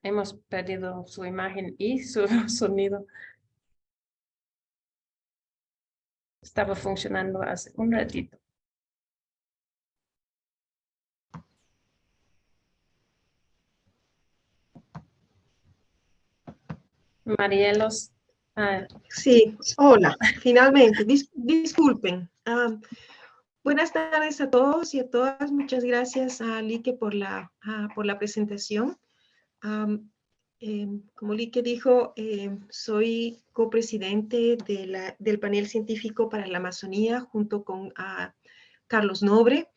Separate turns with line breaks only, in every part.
Hemos perdido su imagen y su sonido. Estaba funcionando hace un ratito. Marielos,
Sí, hola, finalmente, disculpen. Buenas tardes a todos y a todas. Muchas gracias a Lique por la presentación. Como Lique dijo, soy copresidente del panel científico para la Amazonía junto con Carlos Nobre,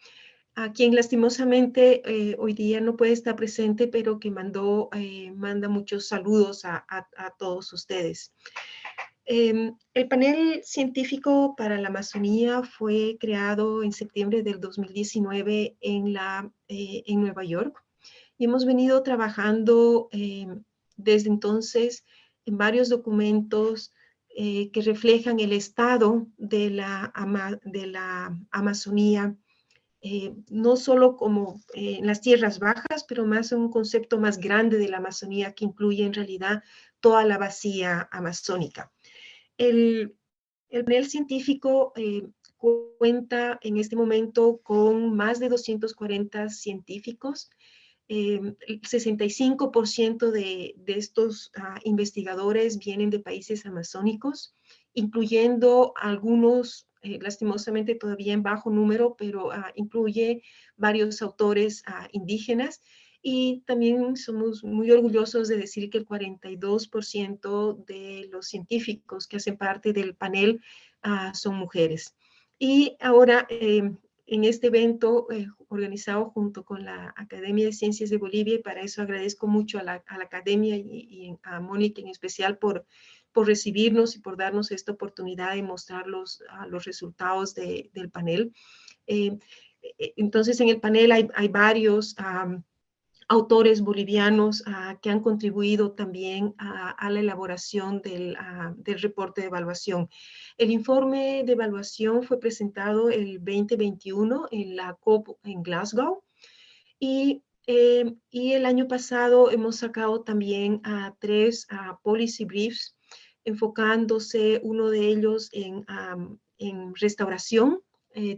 a quien lastimosamente hoy día no puede estar presente, pero que manda muchos saludos a todos ustedes. El panel científico para la Amazonía fue creado en septiembre del 2019 en Nueva York y hemos venido trabajando desde entonces en varios documentos que reflejan el estado de la Amazonía, no solo como en las tierras bajas, pero más un concepto más grande de la Amazonía que incluye en realidad toda la vacía amazónica. El panel científico cuenta en este momento con más de 240 científicos. El 65% de estos investigadores vienen de países amazónicos, incluyendo algunos, lastimosamente todavía en bajo número, pero incluye varios autores indígenas. Y también somos muy orgullosos de decir que el 42% de los científicos que hacen parte del panel son mujeres. Y ahora, en este evento organizado junto con la Academia de Ciencias de Bolivia, y para eso agradezco mucho a la Academia y a Mónica en especial por recibirnos y por darnos esta oportunidad de mostrar los resultados del panel. Entonces, en el panel hay varios autores bolivianos que han contribuido también a la elaboración del reporte de evaluación. El informe de evaluación fue presentado el 2021 en la COP en Glasgow y el año pasado hemos sacado también tres policy briefs enfocándose uno de ellos en restauración,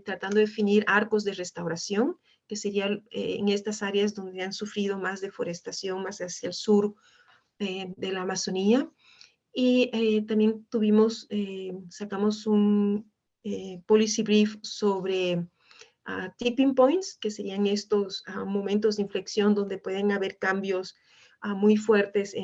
tratando de definir arcos de restauración, que serían en estas áreas donde han sufrido más deforestación, más hacia el sur de la Amazonía. Y también sacamos un policy brief sobre tipping points, que serían estos momentos de inflexión donde pueden haber cambios muy fuertes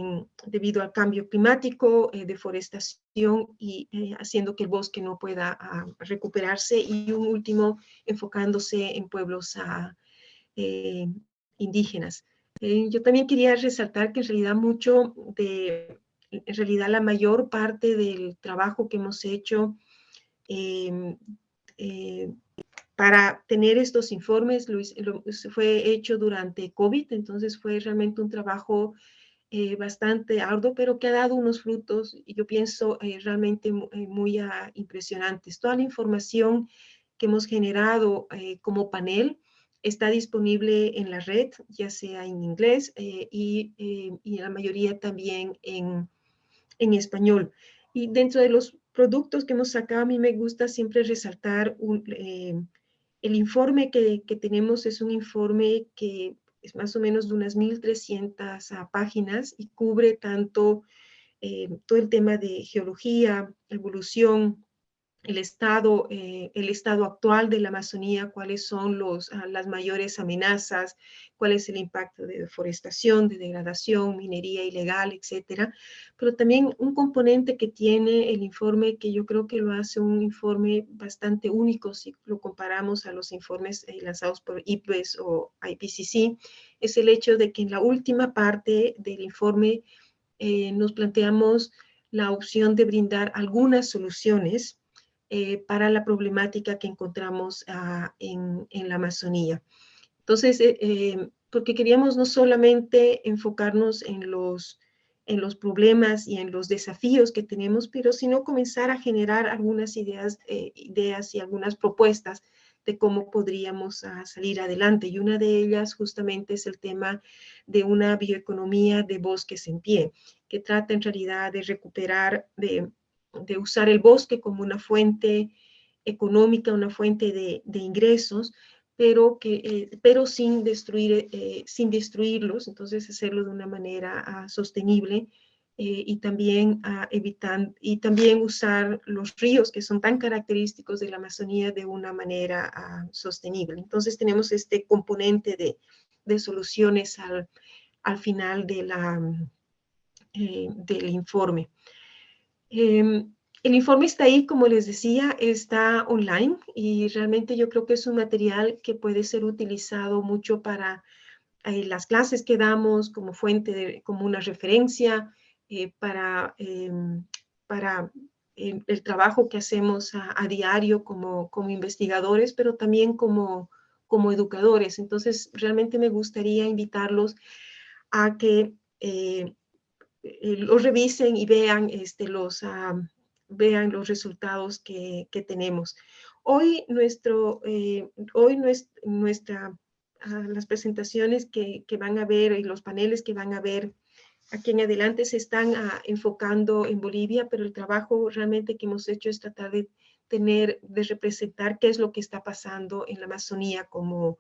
debido al cambio climático, deforestación y haciendo que el bosque no pueda recuperarse. Y un último, enfocándose en pueblos indígenas. Yo también quería resaltar que en realidad la mayor parte del trabajo que hemos hecho para tener estos informes fue hecho durante COVID, entonces fue realmente un trabajo bastante arduo, pero que ha dado unos frutos, y yo pienso realmente muy impresionantes. Toda la información que hemos generado como panel está disponible en la red, ya sea en inglés y la mayoría también en español. Y dentro de los productos que hemos sacado, a mí me gusta siempre resaltar el informe que tenemos. Es un informe que es más o menos de unas 1,300 páginas y cubre tanto todo el tema de geología, evolución, el estado actual de la Amazonía, cuáles son las mayores amenazas, cuál es el impacto de deforestación, de degradación, minería ilegal, etcétera. Pero también un componente que tiene el informe, que yo creo que lo hace un informe bastante único si lo comparamos a los informes lanzados por IPBES o IPCC, es el hecho de que en la última parte del informe nos planteamos la opción de brindar algunas soluciones para la problemática que encontramos en la Amazonía. Entonces, porque queríamos no solamente enfocarnos en en los problemas y en los desafíos que tenemos, pero sino comenzar a generar algunas ideas y algunas propuestas de cómo podríamos salir adelante. Y una de ellas justamente es el tema de una bioeconomía de bosques en pie, que trata en realidad de recuperar, de usar el bosque como una fuente económica, una fuente de ingresos, pero sin destruirlos, entonces hacerlo de una manera sostenible y también usar los ríos que son tan característicos de la Amazonía de una manera sostenible. Entonces tenemos este componente de soluciones al final del informe. El informe está ahí, como les decía, está online y realmente yo creo que es un material que puede ser utilizado mucho para las clases que damos como fuente, como una referencia para el trabajo que hacemos a diario como investigadores, pero también como educadores. Entonces, realmente me gustaría invitarlos a que los revisen y vean vean los resultados que tenemos. Hoy las presentaciones que van a ver y los paneles que van a ver aquí en adelante se están enfocando en Bolivia, pero el trabajo realmente que hemos hecho es tratar de representar qué es lo que está pasando en la Amazonía como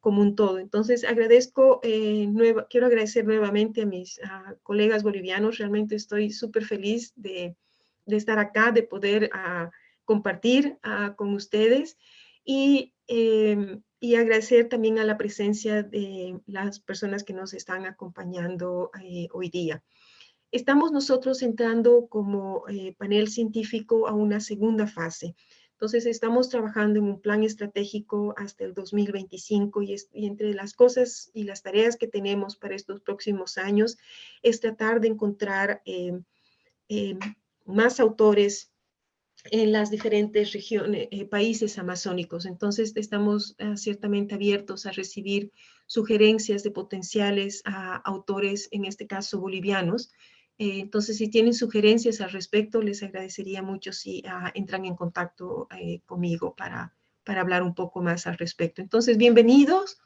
un todo. Entonces, quiero agradecer nuevamente a mis colegas bolivianos. Realmente estoy súper feliz de estar acá, de poder compartir con ustedes y agradecer también a la presencia de las personas que nos están acompañando hoy día. Estamos nosotros entrando como panel científico a una segunda fase. Entonces, estamos trabajando en un plan estratégico hasta el 2025 y entre las cosas y las tareas que tenemos para estos próximos años es tratar de encontrar más autores en las diferentes regiones, países amazónicos. Entonces, estamos ciertamente abiertos a recibir sugerencias de potenciales autores, en este caso bolivianos. Entonces, si tienen sugerencias al respecto, les agradecería mucho si entran en contacto conmigo para hablar un poco más al respecto. Entonces, bienvenidos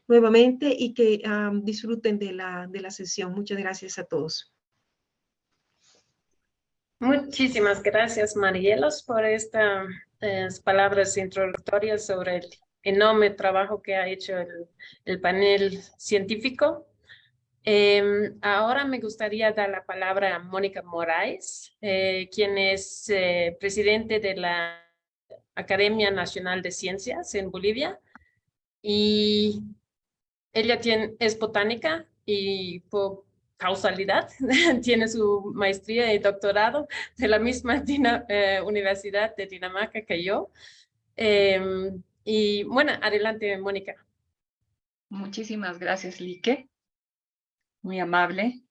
nuevamente y que disfruten de la sesión. Muchas gracias a todos.
Muchísimas gracias, Marielos, por estas palabras introductorias sobre el enorme trabajo que ha hecho el panel científico. Ahora me gustaría dar la palabra a Mónica Moraes, quien es presidente de la Academia Nacional de Ciencias en Bolivia. Y ella es botánica y por causalidad tiene su maestría y doctorado de la misma Universidad de Dinamarca que yo. Y bueno, adelante, Mónica.
Muchísimas gracias, Lique. Muy amable.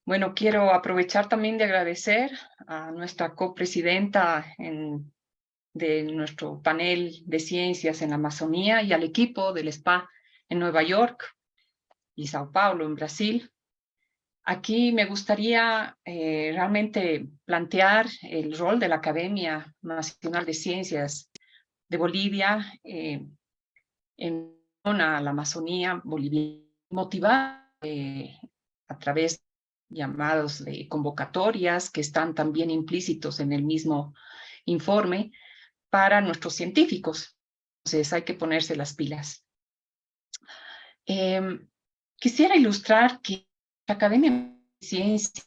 Bueno, quiero aprovechar también de agradecer a nuestra copresidenta de nuestro panel de ciencias en la Amazonía y al equipo del SPA en Nueva York y Sao Paulo, en Brasil. Aquí me gustaría realmente plantear el rol de la Academia Nacional de Ciencias de Bolivia en la Amazonía boliviana, motivar a través de llamados de convocatorias que están también implícitos en el mismo informe para nuestros científicos. Entonces hay que ponerse las pilas. Quisiera ilustrar que la Academia de Ciencias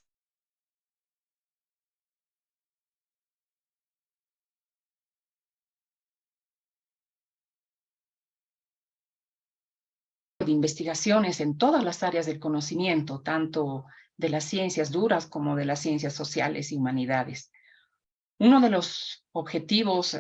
de investigaciones en todas las áreas del conocimiento, tanto de las ciencias duras como de las ciencias sociales y humanidades. Uno de los objetivos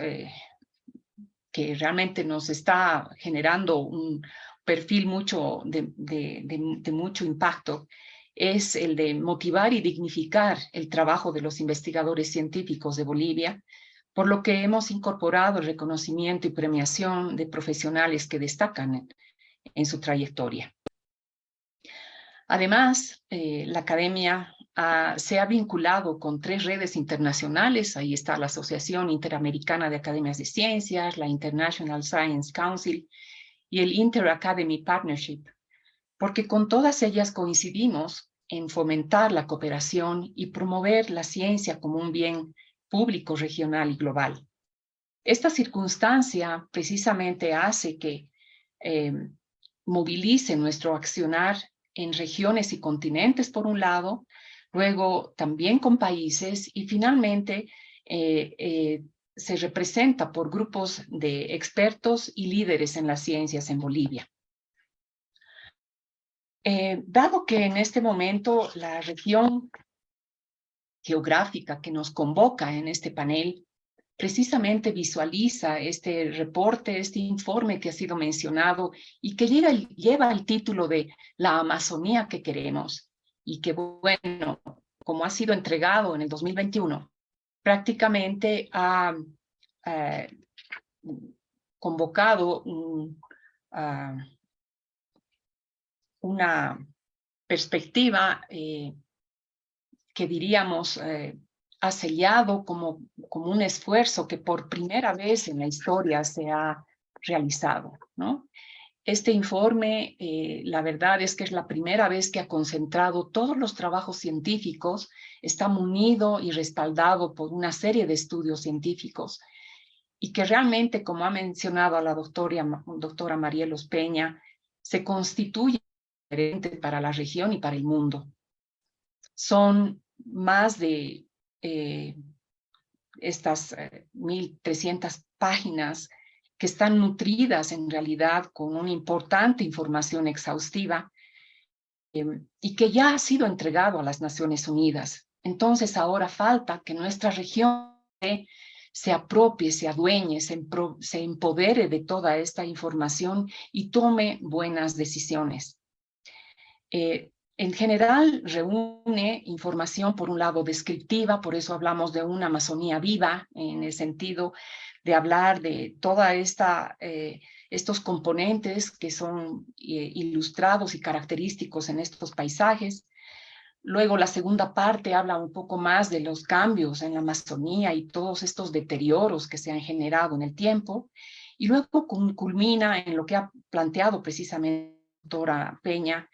que realmente nos está generando un perfil de mucho impacto es el de motivar y dignificar el trabajo de los investigadores científicos de Bolivia, por lo que hemos incorporado el reconocimiento y premiación de profesionales que destacan en su trayectoria. Además, la academia se ha vinculado con 3 redes internacionales. Ahí está la Asociación Interamericana de Academias de Ciencias, la International Science Council y el Inter-Academy Partnership, porque con todas ellas coincidimos en fomentar la cooperación y promover la ciencia como un bien público, regional y global. Esta circunstancia precisamente hace que movilice nuestro accionar en regiones y continentes, por un lado, luego también con países y finalmente se representa por grupos de expertos y líderes en las ciencias en Bolivia. Dado que en este momento la región geográfica que nos convoca en este panel precisamente visualiza este reporte, este informe que ha sido mencionado y que lleva el título de La Amazonía que queremos, y que, bueno, como ha sido entregado en el 2021, prácticamente ha convocado una perspectiva que diríamos ha sellado como un esfuerzo que por primera vez en la historia se ha realizado, ¿no? Este informe, la verdad es que es la primera vez que ha concentrado todos los trabajos científicos, está munido y respaldado por una serie de estudios científicos, y que realmente, como ha mencionado la doctora Marielos Peña, se constituye para la región y para el mundo. Son más de estas 1.300 páginas que están nutridas en realidad con una importante información exhaustiva y que ya ha sido entregado a las Naciones Unidas. Entonces ahora falta que nuestra región se apropie, se adueñe, se empodere de toda esta información y tome buenas decisiones. En general, reúne información, por un lado, descriptiva, por eso hablamos de una Amazonía viva, en el sentido de hablar de toda estos componentes que son ilustrados y característicos en estos paisajes. Luego, la segunda parte habla un poco más de los cambios en la Amazonía y todos estos deterioros que se han generado en el tiempo. Y luego culmina en lo que ha planteado precisamente la doctora Peña,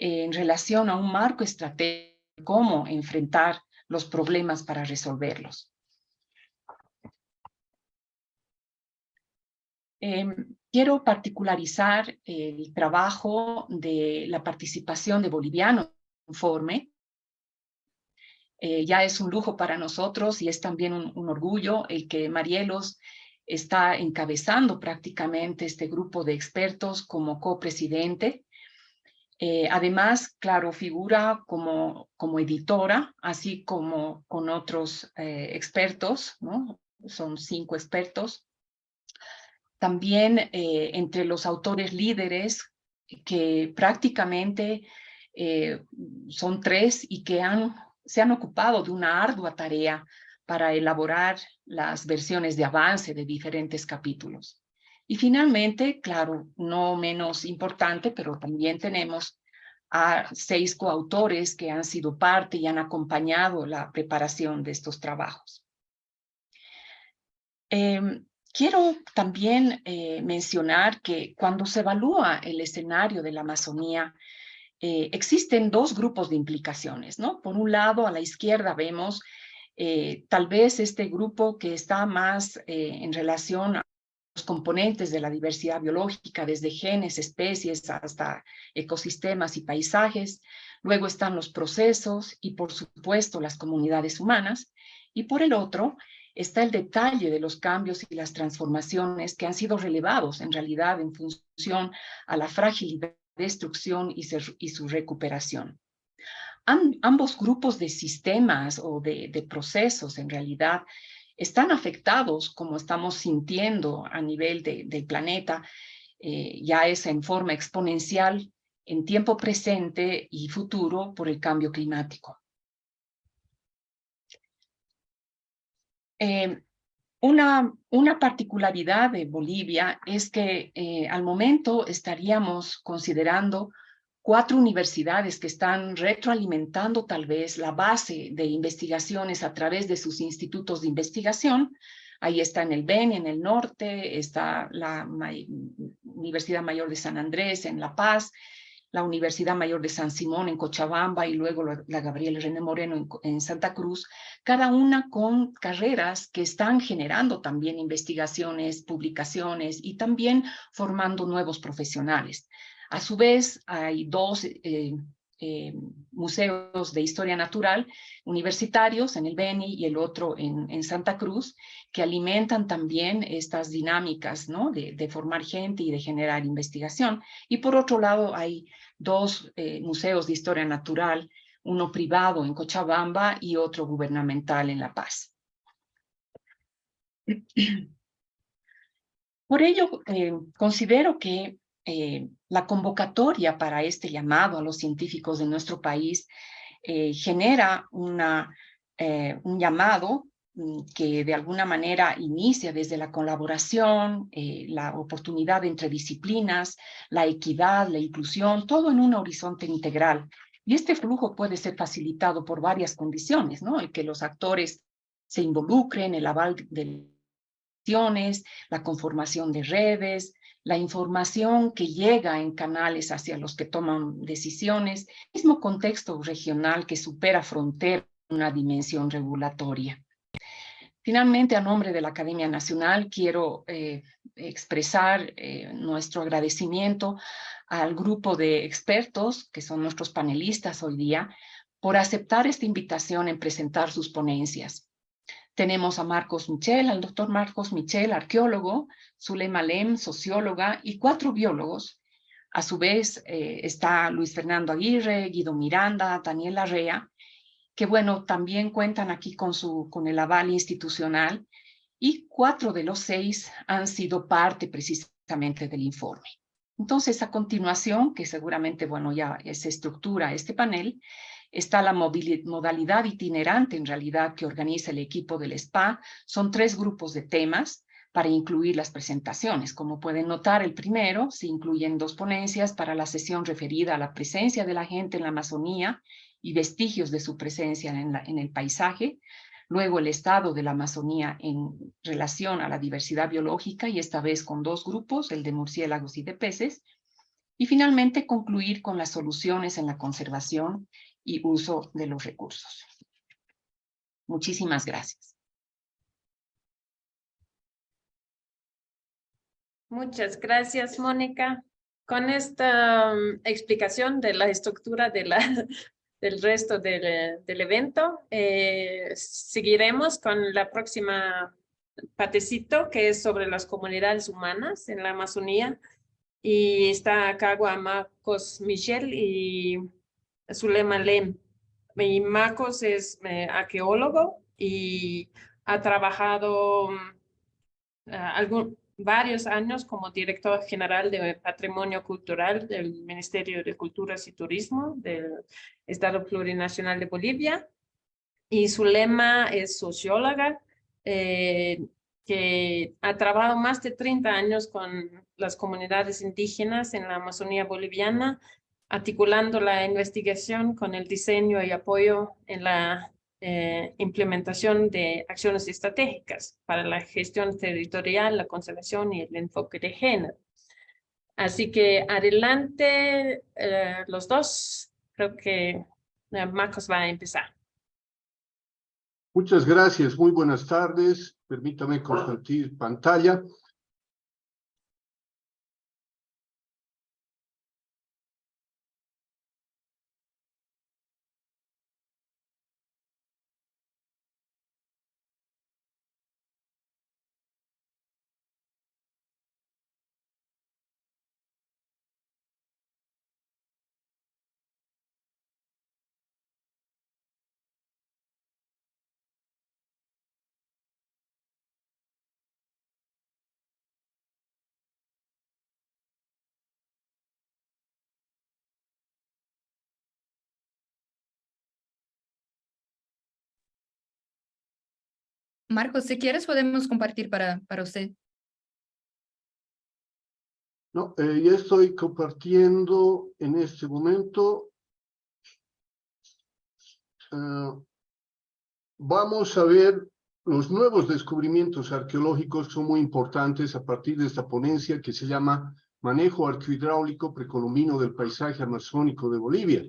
en relación a un marco estratégico de cómo enfrentar los problemas para resolverlos. Quiero particularizar el trabajo de la participación de bolivianos en el informe. Ya es un lujo para nosotros y es también un orgullo el que Marielos está encabezando prácticamente este grupo de expertos como copresidente. Además, claro, figura como editora, así como con otros expertos, ¿no? Son 5 expertos. También entre los autores líderes, que prácticamente son 3 y que se han ocupado de una ardua tarea para elaborar las versiones de avance de diferentes capítulos. Y finalmente, claro, no menos importante, pero también tenemos a 6 coautores que han sido parte y han acompañado la preparación de estos trabajos. Quiero también mencionar que cuando se evalúa el escenario de la Amazonía, existen 2 grupos de implicaciones, ¿no? Por un lado, a la izquierda vemos tal vez este grupo que está más en relación a los componentes de la diversidad biológica, desde genes, especies, hasta ecosistemas y paisajes. Luego están los procesos y, por supuesto, las comunidades humanas. Y por el otro, está el detalle de los cambios y las transformaciones que han sido relevados, en realidad, en función a la fragilidad, destrucción y su recuperación. Ambos grupos de sistemas o de procesos, en realidad, están afectados, como estamos sintiendo a nivel del planeta, ya es en forma exponencial en tiempo presente y futuro por el cambio climático. Una particularidad de Bolivia es que al momento estaríamos considerando 4 universidades que están retroalimentando tal vez la base de investigaciones a través de sus institutos de investigación. Ahí está en el Beni, en el norte, está la Universidad Mayor de San Andrés en La Paz, la Universidad Mayor de San Simón en Cochabamba y luego la Gabriel René Moreno en Santa Cruz, cada una con carreras que están generando también investigaciones, publicaciones y también formando nuevos profesionales. A su vez, hay 2 museos de historia natural universitarios, en el Beni y el otro en Santa Cruz, que alimentan también estas dinámicas, ¿no? de formar gente y de generar investigación. Y por otro lado, hay 2 museos de historia natural, uno privado en Cochabamba y otro gubernamental en La Paz. Por ello, considero que la convocatoria para este llamado a los científicos de nuestro país genera un llamado que de alguna manera inicia desde la colaboración, la oportunidad entre disciplinas, la equidad, la inclusión, todo en un horizonte integral. Y este flujo puede ser facilitado por varias condiciones, ¿no? El que los actores se involucren, el aval de la conformación de redes, la información que llega en canales hacia los que toman decisiones, mismo contexto regional que supera fronteras en una dimensión regulatoria. Finalmente, a nombre de la Academia Nacional, quiero expresar nuestro agradecimiento al grupo de expertos, que son nuestros panelistas hoy día, por aceptar esta invitación en presentar sus ponencias. Tenemos a Marcos Michel, al doctor Marcos Michel, arqueólogo, Zulema Lem, socióloga, y 4 biólogos. A su vez está Luis Fernando Aguirre, Guido Miranda, Daniel Larrea, que bueno, también cuentan aquí con el aval institucional, y 4 de los 6 han sido parte precisamente del informe. Entonces, a continuación, que seguramente, bueno, ya se estructura este panel, está la modalidad itinerante, en realidad, que organiza el equipo del SPA. Son 3 grupos de temas para incluir las presentaciones. Como pueden notar, el primero se incluyen 2 ponencias para la sesión referida a la presencia de la gente en la Amazonía y vestigios de su presencia en el paisaje. Luego, el estado de la Amazonía en relación a la diversidad biológica, y esta vez con 2 grupos, el de murciélagos y de peces. Y finalmente, concluir con las soluciones en la conservación y uso de los recursos. Muchísimas gracias.
Muchas gracias, Mónica. Con esta explicación de la estructura de del resto del evento, seguiremos con la próxima partecito, que es sobre las comunidades humanas en la Amazonía. Y está a cargo a Marcos Michel y Zulema Lem. Y Marcos es arqueólogo y ha trabajado varios años como director general de Patrimonio Cultural del Ministerio de Culturas y Turismo del Estado Plurinacional de Bolivia. Y Zulema es socióloga que ha trabajado más de 30 años con las comunidades indígenas en la Amazonía boliviana, articulando la investigación con el diseño y apoyo en la implementación de acciones estratégicas para la gestión territorial, la conservación y el enfoque de género. Así que adelante los dos. Creo que Marcos va a empezar.
Muchas gracias, muy buenas tardes. Permítame compartir pantalla.
Marcos, si quieres podemos compartir para usted.
No, ya estoy compartiendo en este momento. Vamos a ver los nuevos descubrimientos arqueológicos, son muy importantes a partir de esta ponencia que se llama Manejo arqueohidráulico precolombino del paisaje amazónico de Bolivia.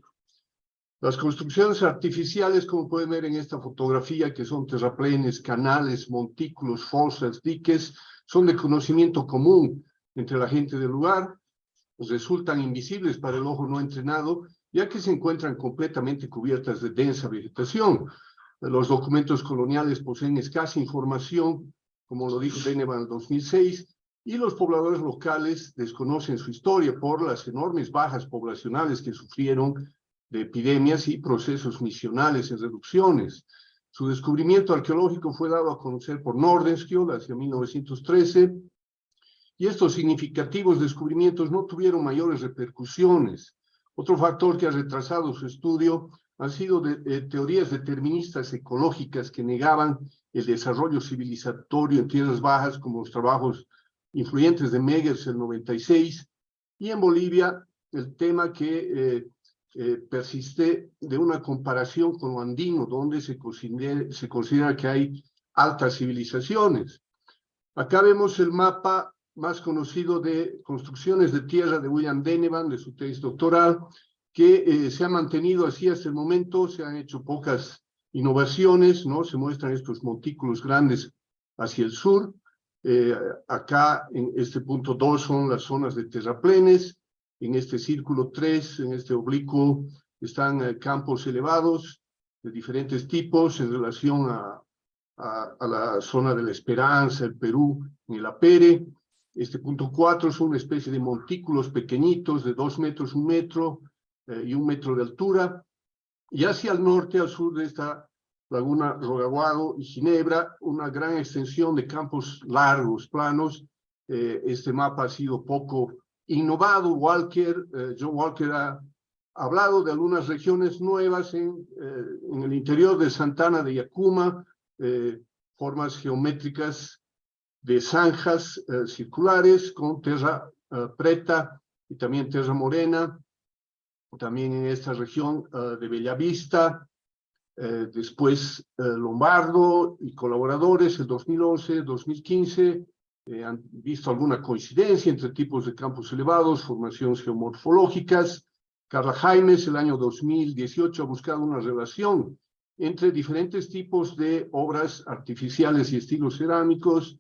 Las construcciones artificiales, como pueden ver en esta fotografía, que son terraplenes, canales, montículos, fosas, diques, son de conocimiento común entre la gente del lugar, pues resultan invisibles para el ojo no entrenado, ya que se encuentran completamente cubiertas de densa vegetación. Los documentos coloniales poseen escasa información, como lo dijo Denevan en 2006, y los pobladores locales desconocen su historia por las enormes bajas poblacionales que sufrieron de epidemias y procesos misionales en reducciones. Su descubrimiento arqueológico fue dado a conocer por Nordenskjöld hacia 1913, y estos significativos descubrimientos no tuvieron mayores repercusiones. Otro factor que ha retrasado su estudio han sido teorías deterministas ecológicas que negaban el desarrollo civilizatorio en tierras bajas, como los trabajos influyentes de Megers en el 96, y en Bolivia el tema que persiste de una comparación con lo andino, donde se considera que hay altas civilizaciones. Acá vemos el mapa más conocido de construcciones de tierra de William Denevan, de su tesis doctoral, que se ha mantenido así hasta el momento. Se han hecho pocas innovaciones, ¿no? Se muestran estos montículos grandes hacia el sur. Acá, en este punto 2, son las zonas de terraplenes. En este círculo 3, en este oblicuo, están campos elevados de diferentes tipos en relación a la zona de la Esperanza, el Perú, en el Apere. Este punto 4 son una especie de montículos pequeñitos de 2 metros, 1 metro y 1 metro de altura. Y hacia el norte, al sur de esta laguna Rogaguado y Ginebra, una gran extensión de campos largos, planos. Este mapa ha sido poco innovado. John Walker ha hablado de algunas regiones nuevas en el interior de Santana de Yacuma, formas geométricas de zanjas circulares con tierra preta y también tierra morena, también en esta región de Bellavista, después Lombardo y colaboradores, el 2011, 2015, han visto alguna coincidencia entre tipos de campos elevados, formaciones geomorfológicas. Carla Jaimes, el año 2018, ha buscado una relación entre diferentes tipos de obras artificiales y estilos cerámicos.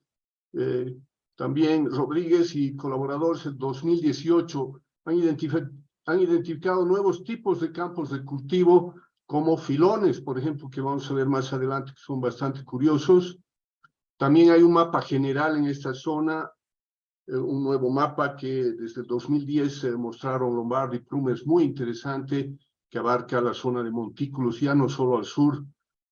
También Rodríguez y colaboradores en 2018 han identificado nuevos tipos de campos de cultivo, como filones, por ejemplo, que vamos a ver más adelante, que son bastante curiosos. También hay un mapa general en esta zona, un nuevo mapa que desde el 2010 mostraron Lombardo y Plumes, muy interesante, que abarca la zona de montículos, ya no solo al sur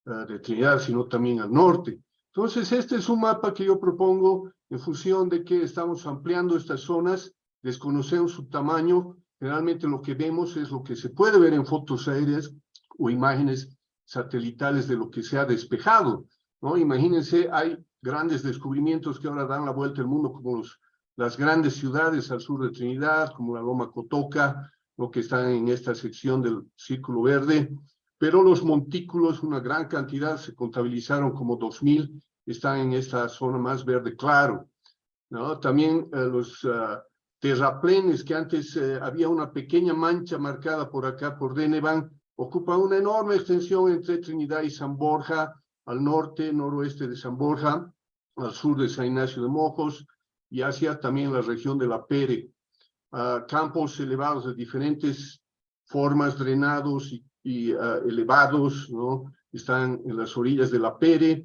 de Trinidad, sino también al norte. Entonces, este es un mapa que yo propongo en función de que estamos ampliando estas zonas, desconocemos su tamaño. Generalmente lo que vemos es lo que se puede ver en fotos aéreas o imágenes satelitales de lo que se ha despejado, ¿no? Imagínense, hay grandes descubrimientos que ahora dan la vuelta al mundo, como las grandes ciudades al sur de Trinidad, como la Loma Cotoca, lo que están en esta sección del Círculo Verde, pero los montículos, una gran cantidad, se contabilizaron como 2000, están en esta zona más verde claro, ¿no? También los terraplenes, que antes había una pequeña mancha marcada por acá por Denevan, ocupan una enorme extensión entre Trinidad y San Borja, al norte, noroeste de San Borja, al sur de San Ignacio de Mojos, y hacia también la región de la Pere. Campos elevados de diferentes formas, drenados y elevados, ¿no? Están en las orillas de la Pere.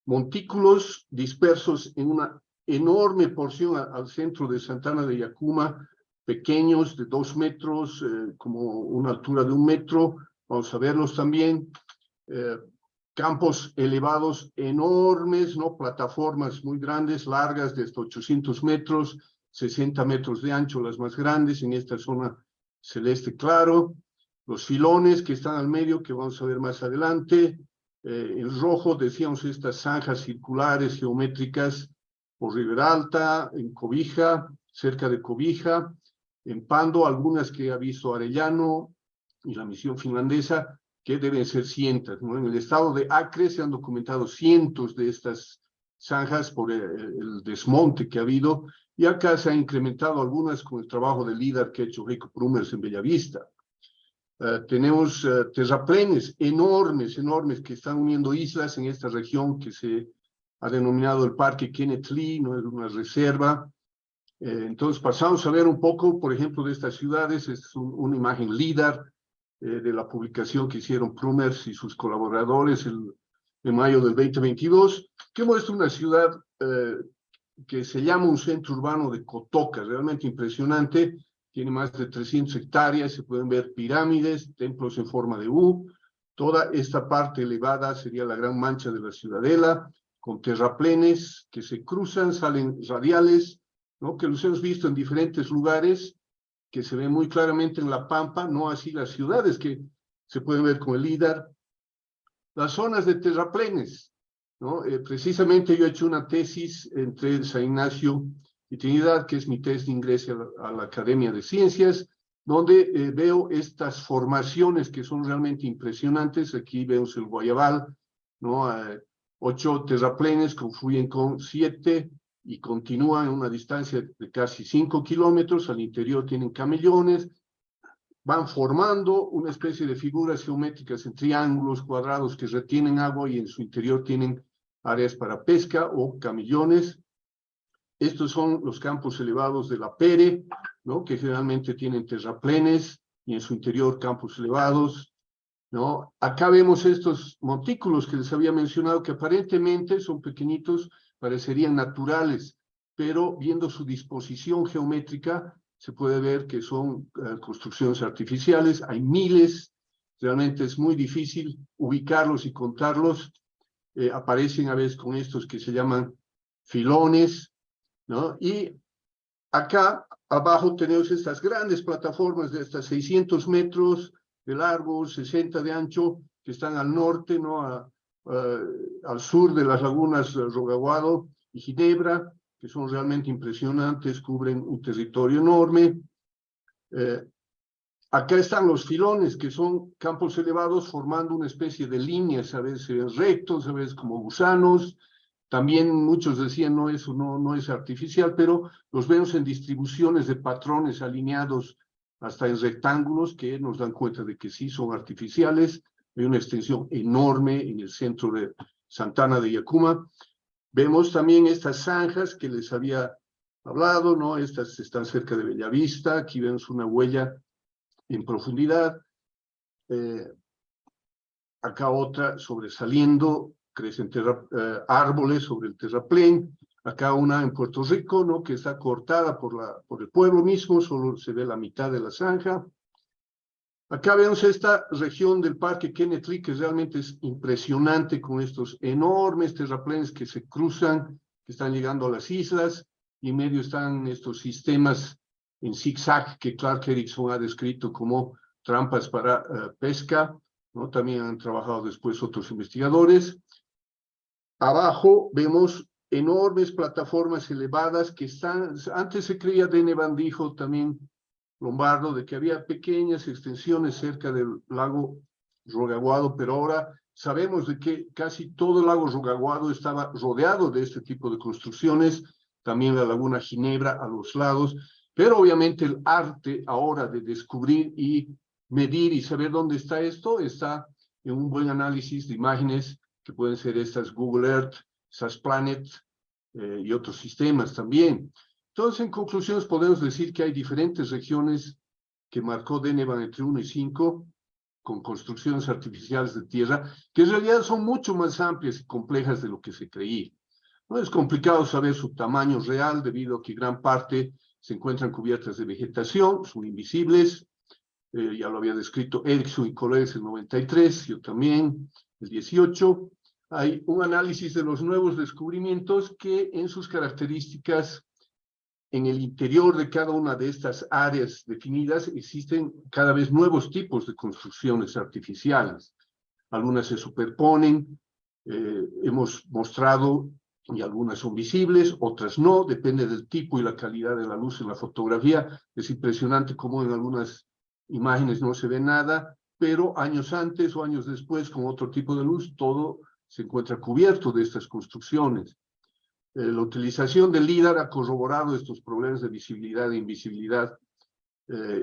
Montículos dispersos en una enorme porción al centro de Santana de Yacuma, pequeños de 2 metros, como una altura de 1 metro. Vamos a verlos también. Campos elevados enormes, ¿no? Plataformas muy grandes, largas, de hasta 800 metros, 60 metros de ancho, las más grandes, en esta zona celeste claro. Los filones que están al medio, que vamos a ver más adelante. En rojo, decíamos, estas zanjas circulares geométricas por Ribera Alta, en Cobija, cerca de Cobija, en Pando, algunas que ha visto Arellano y la misión finlandesa, que deben ser cientos, ¿no? En el estado de Acre se han documentado cientos de estas zanjas por el desmonte que ha habido, y acá se ha incrementado algunas con el trabajo del líder que ha hecho Rico Prumers en Bellavista. Tenemos terraplenes enormes, enormes, que están uniendo islas en esta región que se ha denominado el Parque Kenneth Lee, no es una reserva. Entonces pasamos a ver un poco, por ejemplo, de estas ciudades. Esta es una imagen LIDAR de la publicación que hicieron Prumers y sus colaboradores en mayo del 2022, que muestra una ciudad que se llama un centro urbano de Cotoca, realmente impresionante. Tiene más de 300 hectáreas, se pueden ver pirámides, templos en forma de U. Toda esta parte elevada sería la gran mancha de la ciudadela, con terraplenes que se cruzan, salen radiales, ¿no? Que los hemos visto en diferentes lugares, que se ven muy claramente en La Pampa, no así las ciudades que se pueden ver con el LIDAR. Las zonas de terraplenes, ¿no? Precisamente yo he hecho una tesis entre San Ignacio y Trinidad, que es mi tesis de ingreso a la Academia de Ciencias, donde veo estas formaciones que son realmente impresionantes. Aquí vemos el Guayabal, ¿no? 8 terraplenes confluyen con 7 y continúan a una distancia de casi 5 kilómetros. Al interior tienen camellones, van formando una especie de figuras geométricas en triángulos, cuadrados que retienen agua, y en su interior tienen áreas para pesca o camellones. Estos son los campos elevados de la Pere, ¿no? Que generalmente tienen terraplenes y en su interior campos elevados, ¿no? Acá vemos estos montículos que les había mencionado, que aparentemente son pequeñitos, parecerían naturales, pero viendo su disposición geométrica se puede ver que son construcciones artificiales. Hay miles, realmente es muy difícil ubicarlos y contarlos. Aparecen a veces con estos que se llaman filones, ¿no? Y acá abajo tenemos estas grandes plataformas de hasta 600 metros de largo, 60 de ancho, que están al norte, ¿no? Al sur de las lagunas Rogaguado y Ginebra, que son realmente impresionantes, cubren un territorio enorme. Acá están los filones, que son campos elevados formando una especie de líneas, a veces rectos, a veces como gusanos. También muchos decían, no, eso no es artificial, pero los vemos en distribuciones de patrones alineados hasta en rectángulos, que nos dan cuenta de que sí son artificiales. Hay una extensión enorme en el centro de Santana de Yacuma. Vemos también estas zanjas que les había hablado, ¿no? Estas están cerca de Bellavista. Aquí vemos una huella en profundidad. Acá otra sobresaliendo, crecen árboles sobre el terraplén. Acá una en Puerto Rico, ¿no? Que está cortada por el pueblo mismo, solo se ve la mitad de la zanja. Acá vemos esta región del Parque Kenneth Lee, que realmente es impresionante, con estos enormes terraplenes que se cruzan, que están llegando a las islas, y en medio están estos sistemas en zigzag que Clark Erickson ha descrito como trampas para pesca, ¿no? También han trabajado después otros investigadores. Abajo vemos enormes plataformas elevadas que están, antes se creía, Denevan dijo también, Lombardo, de que había pequeñas extensiones cerca del lago Rogaguado, pero ahora sabemos de que casi todo el lago Rogaguado estaba rodeado de este tipo de construcciones, también la laguna Ginebra a los lados, pero obviamente el arte ahora de descubrir y medir y saber dónde está esto está en un buen análisis de imágenes que pueden ser estas Google Earth, SAS Planet y otros sistemas también. Entonces, en conclusiones, podemos decir que hay diferentes regiones que marcó Denevan entre 1 y 5, con construcciones artificiales de tierra, que en realidad son mucho más amplias y complejas de lo que se creía. No es complicado saber su tamaño real, debido a que gran parte se encuentran cubiertas de vegetación, son invisibles. Ya lo había descrito Erickson y colegas en 93, yo también, el 18. Hay un análisis de los nuevos descubrimientos que en sus características, en el interior de cada una de estas áreas definidas, existen cada vez nuevos tipos de construcciones artificiales. Algunas se superponen. Hemos mostrado y algunas son visibles, otras no, depende del tipo y la calidad de la luz en la fotografía. Es impresionante cómo en algunas imágenes no se ve nada, pero años antes o años después, con otro tipo de luz, todo se encuentra cubierto de estas construcciones. La utilización del LIDAR ha corroborado estos problemas de visibilidad e invisibilidad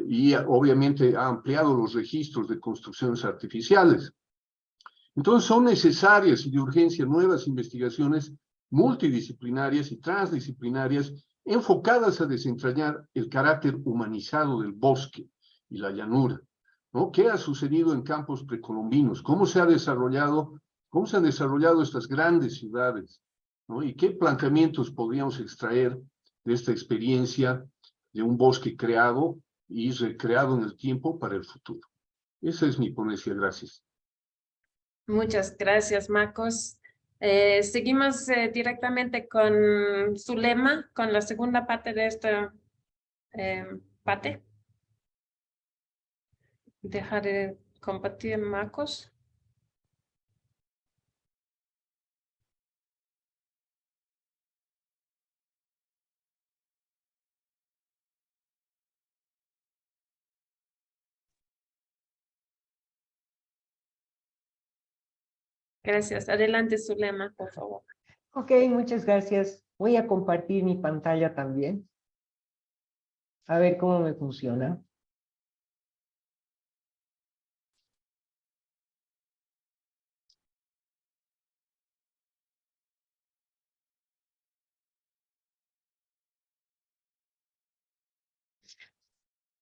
y obviamente ha ampliado los registros de construcciones artificiales. Entonces son necesarias y de urgencia nuevas investigaciones multidisciplinarias y transdisciplinarias enfocadas a desentrañar el carácter humanizado del bosque y la llanura, ¿no? ¿Qué ha sucedido en campos precolombinos? ¿Cómo se han desarrollado estas grandes ciudades? ¿No? ¿Y qué planteamientos podríamos extraer de esta experiencia de un bosque creado y recreado en el tiempo para el futuro? Esa es mi ponencia, gracias.
Muchas gracias, Marcos. Seguimos directamente con Zulema, con la segunda parte de esta parte. Dejar de compartir, Marcos. Gracias. Adelante, Zulema, por favor.
Ok, muchas gracias. Voy a compartir mi pantalla también. A ver cómo me funciona.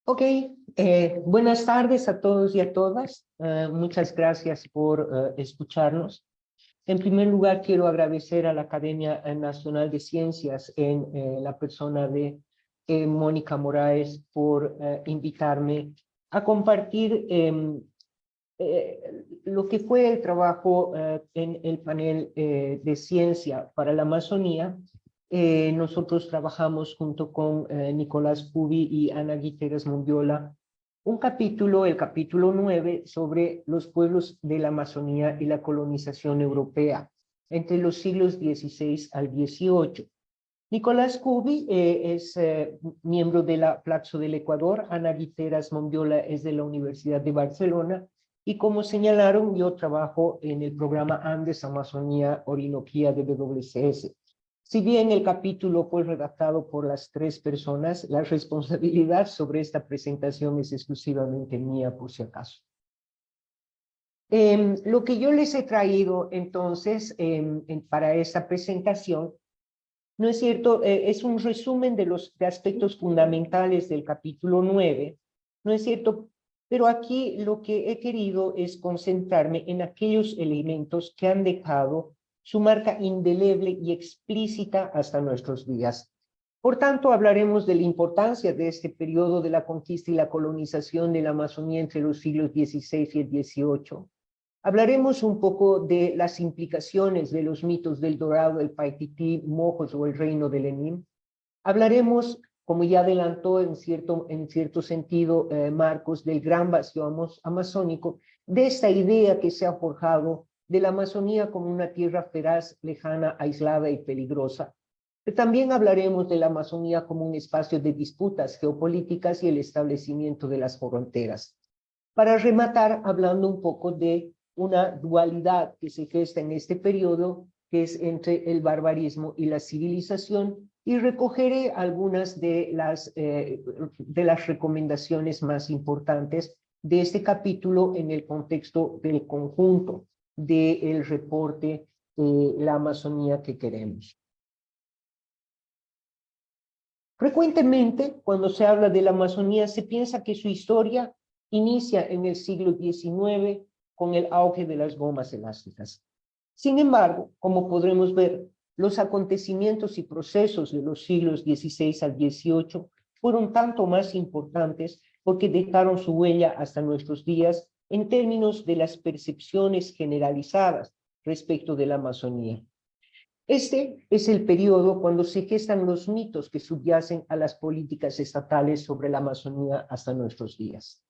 Ok, buenas tardes a todos y a todas. Muchas gracias por escucharnos. En primer lugar, quiero agradecer a la Academia Nacional de Ciencias en la persona de Mónica Moraes por invitarme a compartir lo que fue el trabajo en el panel de ciencia para la Amazonía. Nosotros trabajamos junto con Nicolás Pubi y Ana Guiteras Mundiola un capítulo, el capítulo 9, sobre los pueblos de la Amazonía y la colonización europea entre los siglos XVI al XVIII. Nicolás Pubi es miembro de la Flaxo del Ecuador, Ana Guiteras Mundiola es de la Universidad de Barcelona, y como señalaron, yo trabajo en el programa Andes Amazonía Orinoquía de WCS. Si bien el capítulo fue redactado por las tres personas, la responsabilidad sobre esta presentación es exclusivamente mía, por si acaso. Lo que yo les he traído entonces para esta presentación, ¿no es cierto? Es un resumen de los aspectos fundamentales del capítulo 9, ¿no es cierto? Pero aquí lo que he querido es concentrarme en aquellos elementos que han dejado su marca indeleble y explícita hasta nuestros días. Por tanto, hablaremos de la importancia de este periodo de la conquista y la colonización de la Amazonía entre los siglos XVI y el XVIII. Hablaremos un poco de las implicaciones de los mitos del Dorado, el Paitití, Mojos o el Reino de Lenin. Hablaremos, como ya adelantó en cierto sentido Marcos, del gran vacío amazónico, de esta idea que se ha forjado de la Amazonía como una tierra feraz, lejana, aislada y peligrosa. Pero también hablaremos de la Amazonía como un espacio de disputas geopolíticas y el establecimiento de las fronteras. Para rematar, hablando un poco de una dualidad que se gesta en este periodo, que es entre el barbarismo y la civilización, y recogeré algunas de las recomendaciones más importantes de este capítulo en el contexto del conjunto del reporte La Amazonía que queremos. Frecuentemente, cuando se habla de la Amazonía, se piensa que su historia inicia en el siglo XIX con el auge de las gomas elásticas. Sin embargo, como podremos ver, los acontecimientos y procesos de los siglos XVI al XVIII fueron tanto más importantes porque dejaron su huella hasta nuestros días en términos de las percepciones generalizadas respecto de la Amazonía. Este es el periodo cuando se gestan los mitos que subyacen a las políticas estatales sobre la Amazonía hasta nuestros días.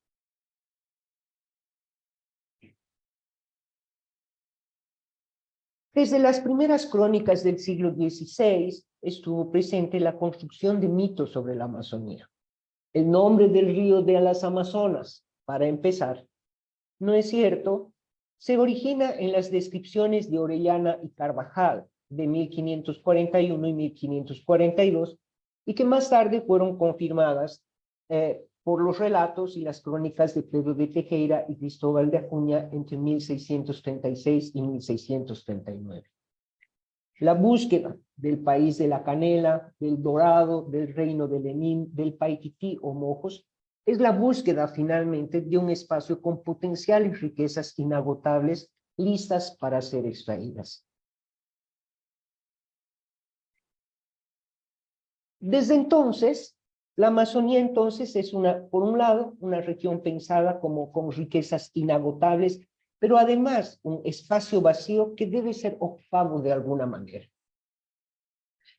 Desde las primeras crónicas del siglo XVI estuvo presente la construcción de mitos sobre la Amazonía. El nombre del río de las Amazonas, para empezar, no es cierto, se origina en las descripciones de Orellana y Carvajal de 1541 y 1542 y que más tarde fueron confirmadas por los relatos y las crónicas de Pedro de Tejera y Cristóbal de Acuña entre 1636 y 1639. La búsqueda del país de la canela, del dorado, del reino de Lenín, del Paitití o Mojos, es la búsqueda finalmente de un espacio con potenciales riquezas inagotables listas para ser extraídas. Desde entonces, la Amazonía entonces es por un lado, una región pensada como con riquezas inagotables, pero además un espacio vacío que debe ser ocupado de alguna manera.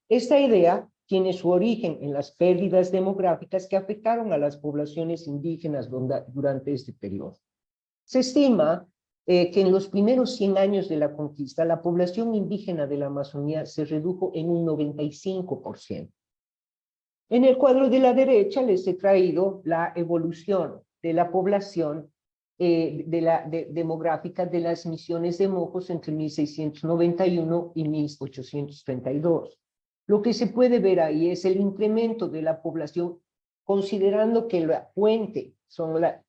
Esta idea tiene su origen en las pérdidas demográficas que afectaron a las poblaciones indígenas durante este periodo. Se estima que en los primeros 100 años de la conquista, la población indígena de la Amazonía se redujo en un 95%. En el cuadro de la derecha les he traído la evolución de la población demográfica de las misiones de Mojos entre 1691 y 1832. Lo que se puede ver ahí es el incremento de la población, considerando que la fuente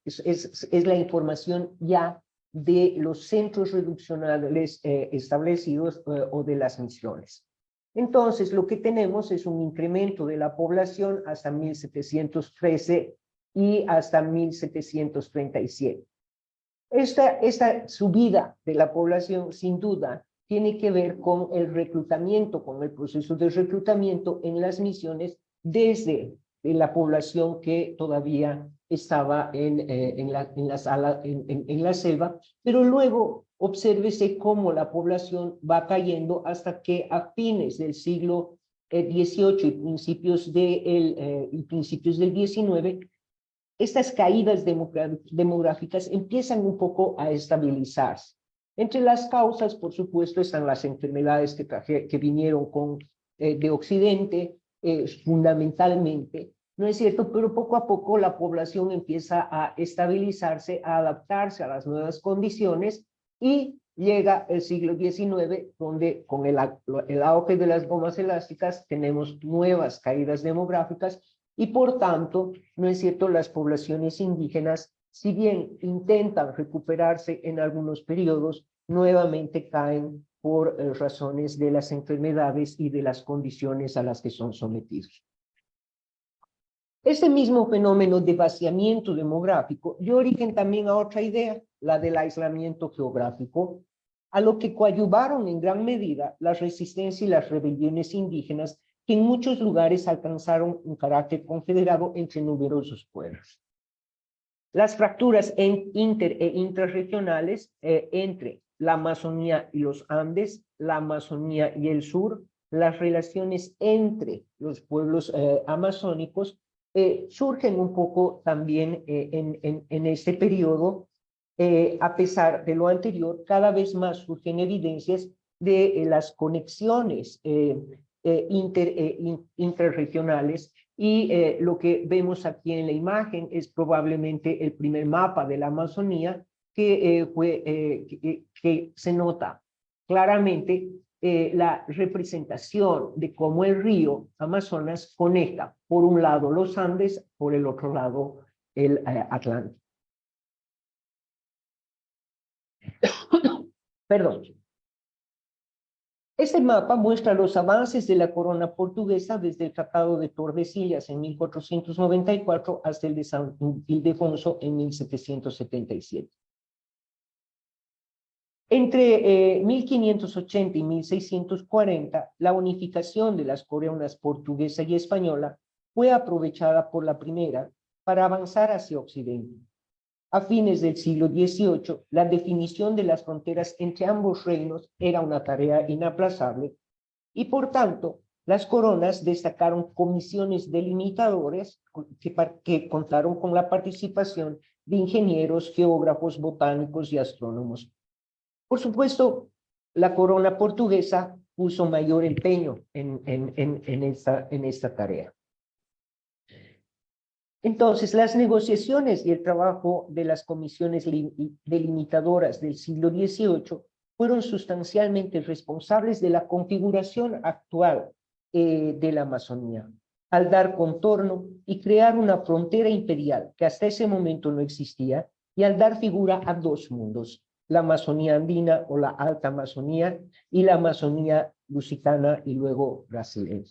es la información ya de los centros reduccionales establecidos o de las misiones. Entonces, lo que tenemos es un incremento de la población hasta 1713 y hasta 1737. Esta subida de la población, sin duda, tiene que ver con el reclutamiento, con el proceso de reclutamiento en las misiones desde la población que todavía estaba en la selva, pero luego obsérvese cómo la población va cayendo hasta que a fines del siglo XVIII y principios del XIX, estas caídas demográficas empiezan un poco a estabilizarse. Entre las causas, por supuesto, están las enfermedades que vinieron de Occidente, fundamentalmente, ¿no es cierto? Pero poco a poco la población empieza a estabilizarse, a adaptarse a las nuevas condiciones y llega el siglo XIX, donde con el auge de las bombas elásticas tenemos nuevas caídas demográficas y por tanto, ¿no es cierto?, las poblaciones indígenas, si bien intentan recuperarse en algunos periodos, nuevamente caen por razones de las enfermedades y de las condiciones a las que son sometidos. Este mismo fenómeno de vaciamiento demográfico dio origen también a otra idea, la del aislamiento geográfico, a lo que coadyuvaron en gran medida la resistencia y las rebeliones indígenas que en muchos lugares alcanzaron un carácter confederado entre numerosos pueblos. Las fracturas inter e intrarregionales entre la Amazonía y los Andes, la Amazonía y el sur, las relaciones entre los pueblos amazónicos surgen un poco también en este periodo. A pesar de lo anterior, cada vez más surgen evidencias de las conexiones interregionales y lo que vemos aquí en la imagen es probablemente el primer mapa de la Amazonía que se nota claramente la representación de cómo el río Amazonas conecta por un lado los Andes, por el otro lado el Atlántico. Perdón. Este mapa muestra los avances de la corona portuguesa desde el Tratado de Tordesillas en 1494 hasta el de San Ildefonso en 1777. Entre 1580 y 1640, la unificación de las coronas portuguesa y española fue aprovechada por la primera para avanzar hacia Occidente. A fines del siglo XVIII, la definición de las fronteras entre ambos reinos era una tarea inaplazable y, por tanto, las coronas destacaron comisiones delimitadoras que contaron con la participación de ingenieros, geógrafos, botánicos y astrónomos. Por supuesto, la corona portuguesa puso mayor empeño en esta tarea. Entonces, las negociaciones y el trabajo de las comisiones delimitadoras del siglo XVIII fueron sustancialmente responsables de la configuración actual de la Amazonía, al dar contorno y crear una frontera imperial que hasta ese momento no existía, y al dar figura a dos mundos, la Amazonía andina o la Alta Amazonía y la Amazonía lusitana y luego brasileña.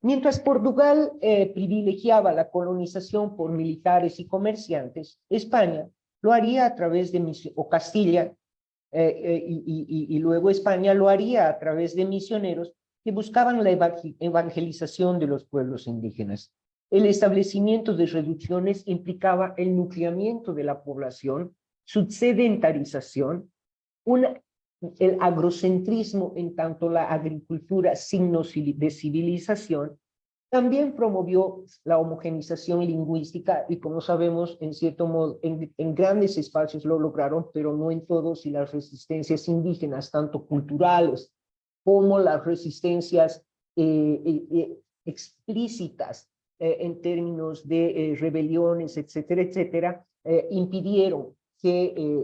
Mientras Portugal privilegiaba la colonización por militares y comerciantes, España lo haría a través de o Castilla y luego España lo haría a través de misioneros que buscaban la evangelización de los pueblos indígenas. El establecimiento de reducciones implicaba el nucleamiento de la población, su sedentarización, el agrocentrismo en tanto la agricultura signo de civilización. También promovió la homogenización lingüística y, como sabemos, en cierto modo, en grandes espacios lo lograron, pero no en todos, y las resistencias indígenas, tanto culturales como las resistencias explícitas en términos de rebeliones, etcétera, etcétera, impidieron que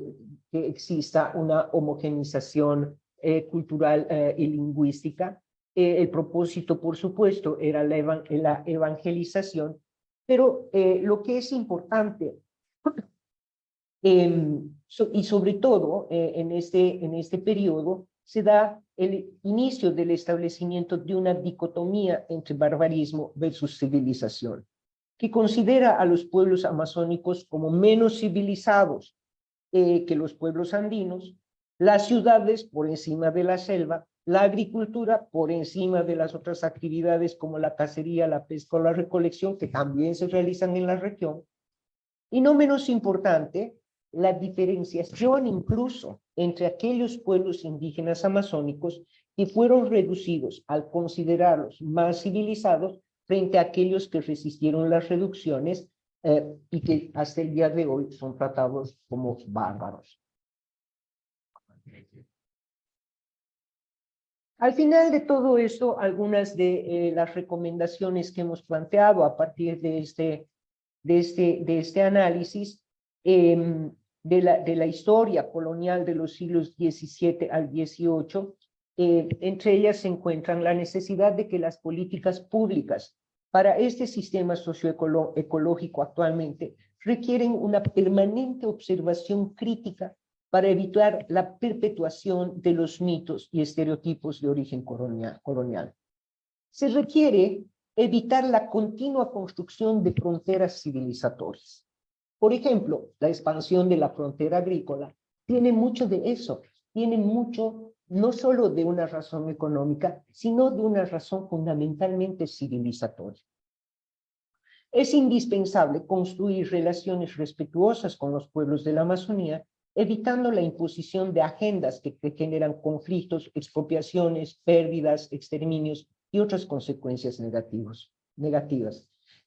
exista una homogenización cultural y lingüística. El propósito, por supuesto, era la evangelización, pero lo que es importante, y sobre todo en este periodo, se da el inicio del establecimiento de una dicotomía entre barbarismo versus civilización, que considera a los pueblos amazónicos como menos civilizados que los pueblos andinos, las ciudades por encima de la selva, la agricultura por encima de las otras actividades como la cacería, la pesca o la recolección, que también se realizan en la región, y no menos importante, la diferenciación incluso entre aquellos pueblos indígenas amazónicos que fueron reducidos al considerarlos más civilizados frente a aquellos que resistieron las reducciones y que hasta el día de hoy son tratados como bárbaros. Al final de todo esto, algunas de las recomendaciones que hemos planteado a partir de este análisis de la historia colonial de los siglos XVII al XVIII, entre ellas se encuentran la necesidad de que las políticas públicas para este sistema socioecológico actualmente requieren una permanente observación crítica para evitar la perpetuación de los mitos y estereotipos de origen colonial. Se requiere evitar la continua construcción de fronteras civilizatorias. Por ejemplo, la expansión de la frontera agrícola tiene mucho de eso, tiene mucho no solo de una razón económica, sino de una razón fundamentalmente civilizatoria. Es indispensable construir relaciones respetuosas con los pueblos de la Amazonía, evitando la imposición de agendas que generan conflictos, expropiaciones, pérdidas, exterminios y otras consecuencias negativas.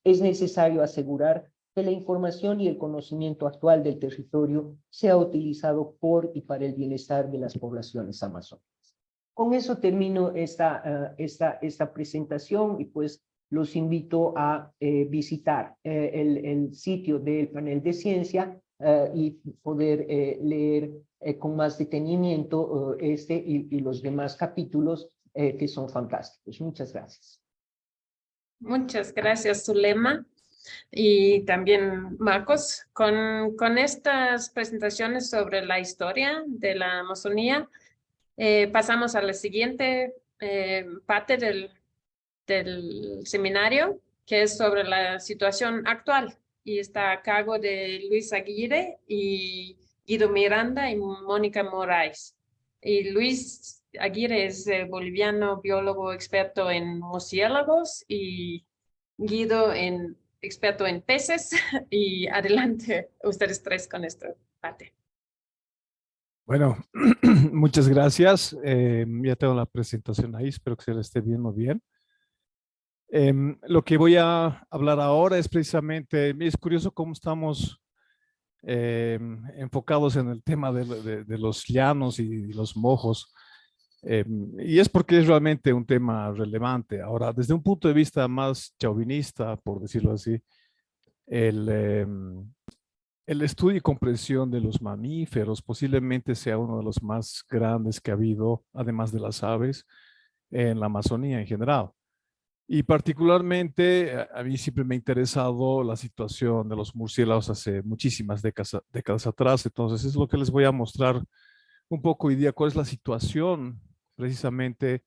Es necesario asegurar que la información y el conocimiento actual del territorio sea utilizado por y para el bienestar de las poblaciones amazónicas. Con eso termino esta presentación y pues los invito a visitar el sitio del panel de ciencia y poder leer con más detenimiento y los demás capítulos que son fantásticos. Muchas gracias.
Muchas gracias, Zulema. Y también Marcos, con estas presentaciones sobre la historia de la Amazonía, pasamos a la siguiente parte del seminario, que es sobre la situación actual, y está a cargo de Luis Aguirre y Guido Miranda y Mónica Moraes. Y Luis Aguirre es boliviano, biólogo experto en murciélagos, y Guido experto en peces. Y adelante ustedes tres con esta parte.
Bueno, muchas gracias. Ya tengo la presentación ahí, espero que se la esté viendo bien. Lo que voy a hablar ahora es precisamente, es curioso cómo estamos enfocados en el tema de los llanos y los mojos. Y es porque es realmente un tema relevante. Ahora, desde un punto de vista más chauvinista, por decirlo así, el, el estudio y comprensión de los mamíferos posiblemente sea uno de los más grandes que ha habido, además de las aves, en la Amazonía en general. Y particularmente a mí siempre me ha interesado la situación de los murciélagos hace muchísimas décadas atrás. Entonces es lo que les voy a mostrar un poco hoy día, cuál es la situación precisamente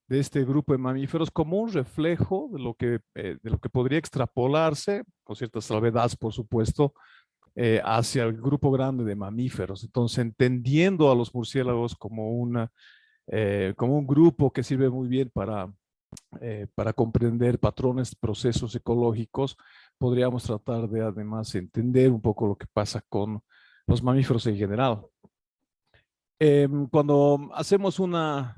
de este grupo de mamíferos como un reflejo de lo que podría extrapolarse, con ciertas salvedades, por supuesto, hacia el grupo grande de mamíferos. Entonces, entendiendo a los murciélagos como un grupo que sirve muy bien para comprender patrones, procesos ecológicos, podríamos tratar de además entender un poco lo que pasa con los mamíferos en general. Cuando hacemos una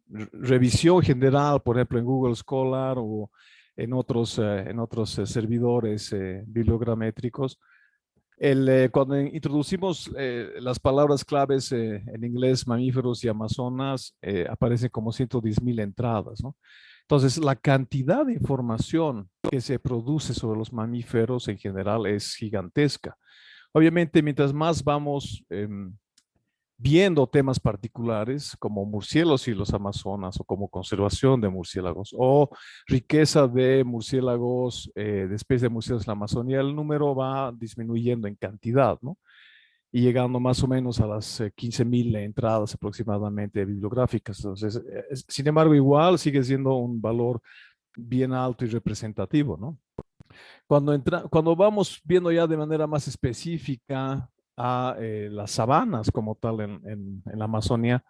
revisión general, por ejemplo, en Google Scholar o en otros servidores bibliogramétricos, cuando introducimos las palabras claves en inglés, mamíferos y amazonas, aparecen como 110,000 entradas, ¿no? Entonces, la cantidad de información que se produce sobre los mamíferos en general es gigantesca. Obviamente, mientras más vamos viendo temas particulares como murciélagos y los amazonas o como conservación de murciélagos o riqueza de murciélagos, de especies de murciélagos en la Amazonía, el número va disminuyendo en cantidad, ¿no? Y llegando más o menos a las 15,000 entradas aproximadamente bibliográficas. Entonces, sin embargo, igual sigue siendo un valor bien alto y representativo, ¿no? Cuando vamos viendo ya de manera más específica a las sabanas como tal en la Amazonía,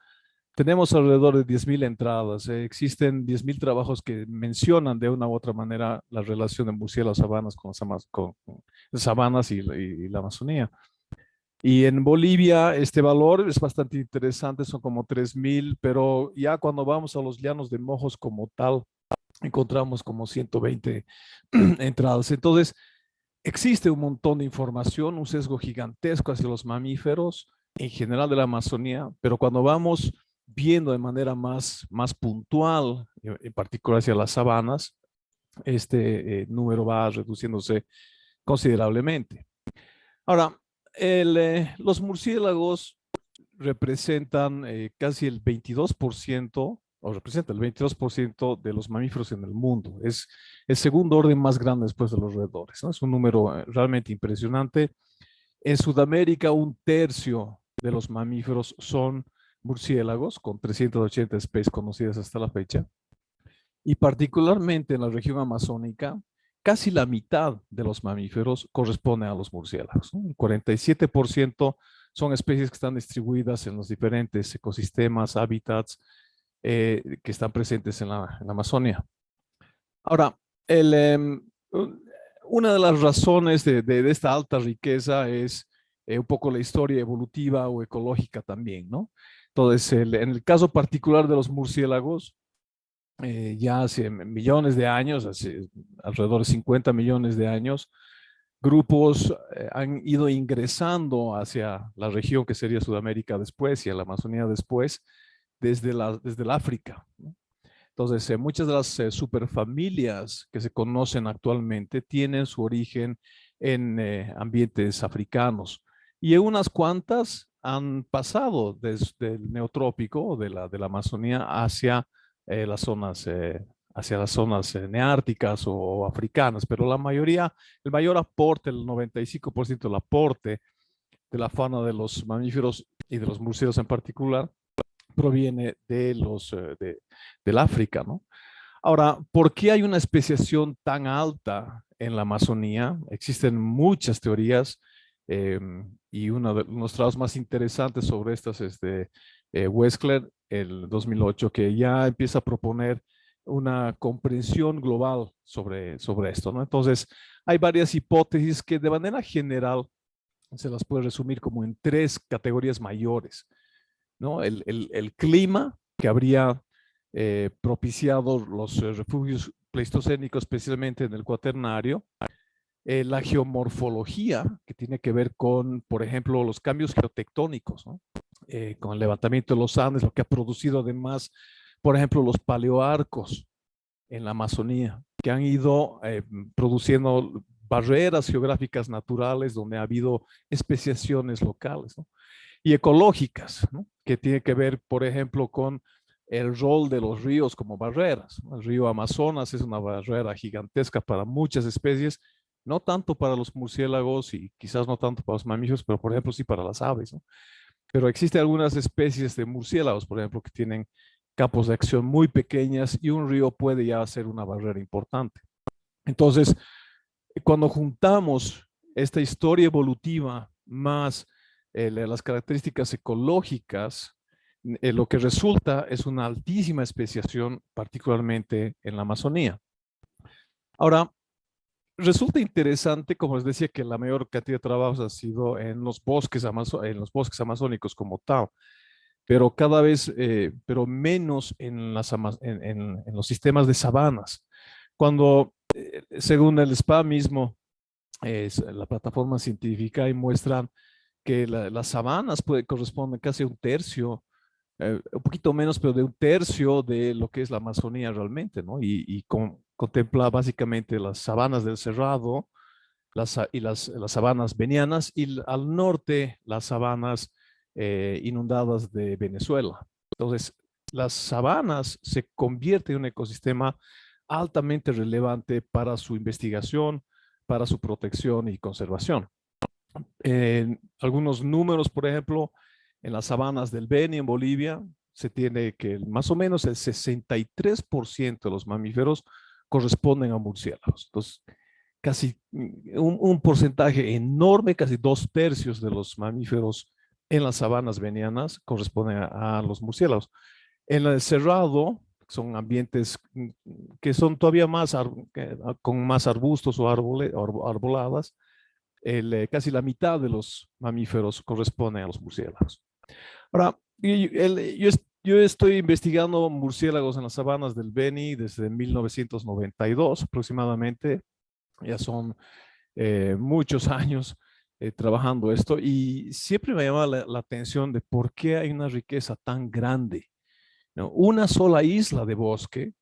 tenemos alrededor de 10,000 entradas. Existen 10,000 trabajos que mencionan de una u otra manera la relación de murciélagos sabanas con sabanas y la Amazonía. Y en Bolivia este valor es bastante interesante, son como 3,000, pero ya cuando vamos a los llanos de Mojos como tal, encontramos como 120 entradas. Entonces, existe un montón de información, un sesgo gigantesco hacia los mamíferos en general de la Amazonía, pero cuando vamos viendo de manera más puntual, en particular hacia las sabanas, este número va reduciéndose considerablemente. Ahora, los murciélagos representan casi el 22%, o representa el 22% de los mamíferos en el mundo. Es el segundo orden más grande después de los roedores, ¿no? Es un número realmente impresionante. En Sudamérica, 1/3 de los mamíferos son murciélagos, con 380 especies conocidas hasta la fecha. Y particularmente en la región amazónica, casi la mitad de los mamíferos corresponde a los murciélagos, ¿no? El 47% son especies que están distribuidas en los diferentes ecosistemas, hábitats que están presentes en la Amazonia. Ahora, una de las razones de esta alta riqueza es un poco la historia evolutiva o ecológica también, ¿no? Entonces, en el caso particular de los murciélagos, ya hace millones de años, hace alrededor de 50 millones de años, grupos han ido ingresando hacia la región que sería Sudamérica después y a la Amazonía después, desde el África, ¿no? Entonces, muchas de las superfamilias que se conocen actualmente tienen su origen en ambientes africanos y unas cuantas han pasado desde el neotrópico de la Amazonía hacia las zonas neárticas o africanas, pero la mayoría, el mayor aporte, el 95% del aporte de la fauna de los mamíferos y de los murciélagos en particular, proviene del África, ¿no? Ahora, ¿por qué hay una especiación tan alta en la Amazonía? Existen muchas teorías y uno de los trabajos más interesantes sobre estas es de Wexler, el 2008, que ya empieza a proponer una comprensión global sobre esto, ¿no? Entonces, hay varias hipótesis que de manera general se las puede resumir como en 3 categorías mayores, ¿no? El clima que habría propiciado los refugios pleistocénicos, especialmente en el Cuaternario, la geomorfología, que tiene que ver con, por ejemplo, los cambios geotectónicos, ¿no? Con el levantamiento de los Andes, lo que ha producido además, por ejemplo, los paleoarcos en la Amazonía, que han ido produciendo barreras geográficas naturales donde ha habido especiaciones locales, ¿no? Y ecológicas, ¿no? Que tiene que ver, por ejemplo, con el rol de los ríos como barreras, ¿no? El río Amazonas es una barrera gigantesca para muchas especies, no tanto para los murciélagos y quizás no tanto para los mamíferos, pero por ejemplo sí para las aves, ¿no? Pero existen algunas especies de murciélagos, por ejemplo, que tienen campos de acción muy pequeñas y un río puede ya ser una barrera importante. Entonces, cuando juntamos esta historia evolutiva más las características ecológicas, lo que resulta es una altísima especiación, particularmente en la Amazonía. Ahora, resulta interesante, como les decía, que la mayor cantidad de trabajos ha sido en los bosques amazónicos como tal, pero cada vez, pero menos en los sistemas de sabanas. Cuando, según el SPA mismo, la plataforma científica, y muestran que las sabanas corresponden casi a un tercio, un poquito menos, pero de un tercio de lo que es la Amazonía realmente, ¿no? Y contempla básicamente las sabanas del Cerrado las sabanas venianas y al norte las sabanas inundadas de Venezuela. Entonces, las sabanas se convierten en un ecosistema altamente relevante para su investigación, para su protección y conservación. Algunos números, por ejemplo, en las sabanas del Beni en Bolivia, se tiene que más o menos el 63% de los mamíferos corresponden a murciélagos. Entonces, casi un porcentaje enorme, casi 2/3 de los mamíferos en las sabanas benianas corresponden a los murciélagos. En el Cerrado, son ambientes que son todavía más, con más arbustos o arboladas, casi la mitad de los mamíferos corresponden a los murciélagos. Ahora, yo estoy investigando murciélagos en las sabanas del Beni desde 1992 aproximadamente. Ya son muchos años trabajando esto y siempre me llama la atención de por qué hay una riqueza tan grande, ¿no? Una sola isla de bosque,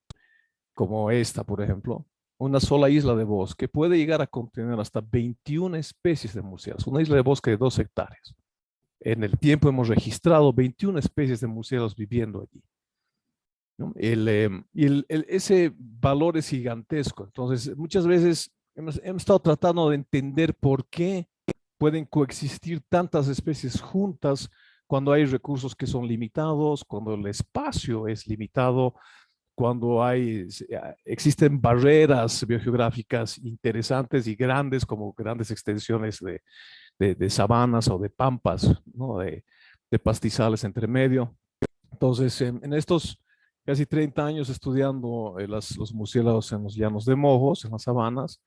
como esta, por ejemplo, una sola isla de bosque puede llegar a contener hasta 21 especies de murciélagos, una isla de bosque de 2 hectáreas. En el tiempo hemos registrado 21 especies de murciélagos viviendo allí, ¿no? Ese valor es gigantesco. Entonces, muchas veces hemos estado tratando de entender por qué pueden coexistir tantas especies juntas cuando hay recursos que son limitados, cuando el espacio es limitado, cuando existen barreras biogeográficas interesantes y grandes, como grandes extensiones de sabanas o de pampas, ¿no? de pastizales entre medio. Entonces, en estos casi 30 años estudiando los murciélagos en los llanos de Mojos, en las sabanas,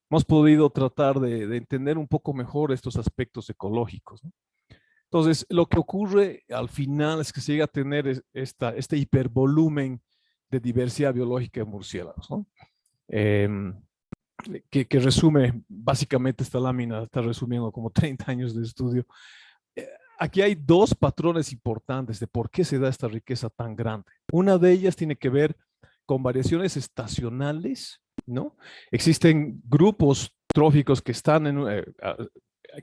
hemos podido tratar de entender un poco mejor estos aspectos ecológicos, ¿no? Entonces, lo que ocurre al final es que se llega a tener este hipervolumen de diversidad biológica de murciélagos, ¿no? Que resume, básicamente esta lámina está resumiendo como 30 años de estudio. Aquí hay 2 patrones importantes de por qué se da esta riqueza tan grande. Una de ellas tiene que ver con variaciones estacionales, ¿no? Existen grupos tróficos que están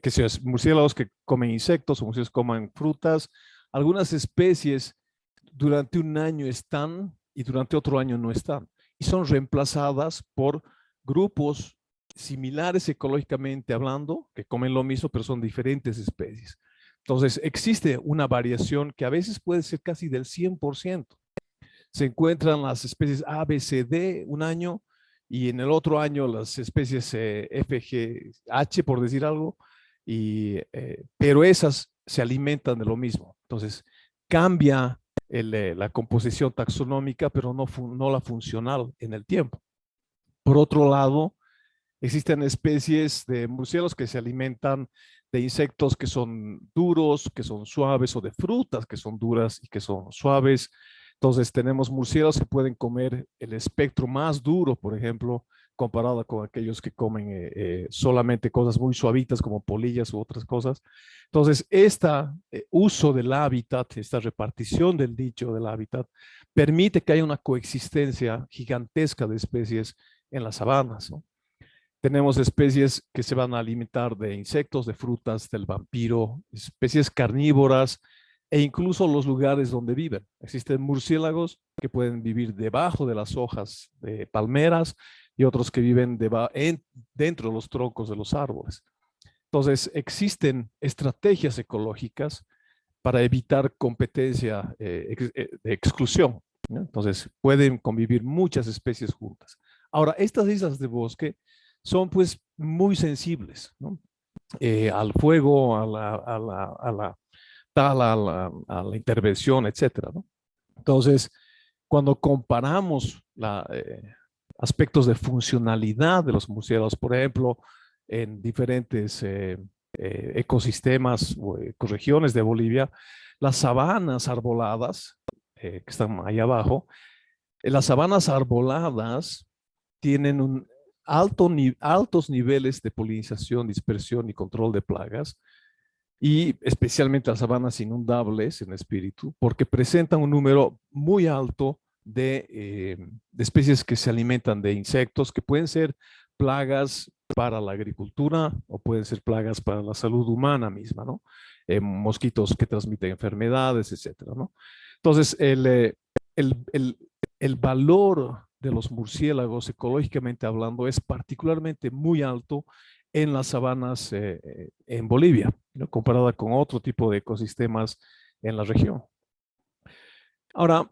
que sean murciélagos que comen insectos o murciélagos que comen frutas. Algunas especies durante un año están y durante otro año no están. Y son reemplazadas por grupos similares ecológicamente hablando, que comen lo mismo, pero son diferentes especies. Entonces, existe una variación que a veces puede ser casi del 100%. Se encuentran las especies A, B, C, D un año y en el otro año las especies F, G, H, por decir algo, pero esas se alimentan de lo mismo. Entonces, cambia la composición taxonómica, pero no la funcional en el tiempo. Por otro lado, existen especies de murciélagos que se alimentan de insectos que son duros, que son suaves, o de frutas que son duras y que son suaves. Entonces tenemos murciélagos que pueden comer el espectro más duro, por ejemplo, comparado con aquellos que comen solamente cosas muy suavitas como polillas u otras cosas. Entonces, este uso del hábitat, esta repartición del nicho del hábitat, permite que haya una coexistencia gigantesca de especies en las sabanas, ¿no? Tenemos especies que se van a alimentar de insectos, de frutas, del vampiro, especies carnívoras e incluso los lugares donde viven. Existen murciélagos que pueden vivir debajo de las hojas de palmeras y otros que viven dentro de los troncos de los árboles. Entonces, existen estrategias ecológicas para evitar competencia de exclusión, ¿no? Entonces, pueden convivir muchas especies juntas. Ahora, estas islas de bosque son pues muy sensibles, ¿no? Al fuego, a la tala, a la intervención, etcétera, ¿no? Entonces, cuando comparamos aspectos de funcionalidad de los murciélagos, por ejemplo, en diferentes ecosistemas o ecorregiones de Bolivia, las sabanas arboladas, que están ahí abajo, las sabanas arboladas tienen altos niveles de polinización, dispersión y control de plagas, y especialmente las sabanas inundables en espíritu, porque presentan un número muy alto de especies que se alimentan de insectos, que pueden ser plagas para la agricultura o pueden ser plagas para la salud humana misma, ¿no? Mosquitos que transmiten enfermedades, etcétera, ¿no? Entonces, el valor de los murciélagos, ecológicamente hablando, es particularmente muy alto en las sabanas en Bolivia, ¿no? Comparada con otro tipo de ecosistemas en la región. Ahora,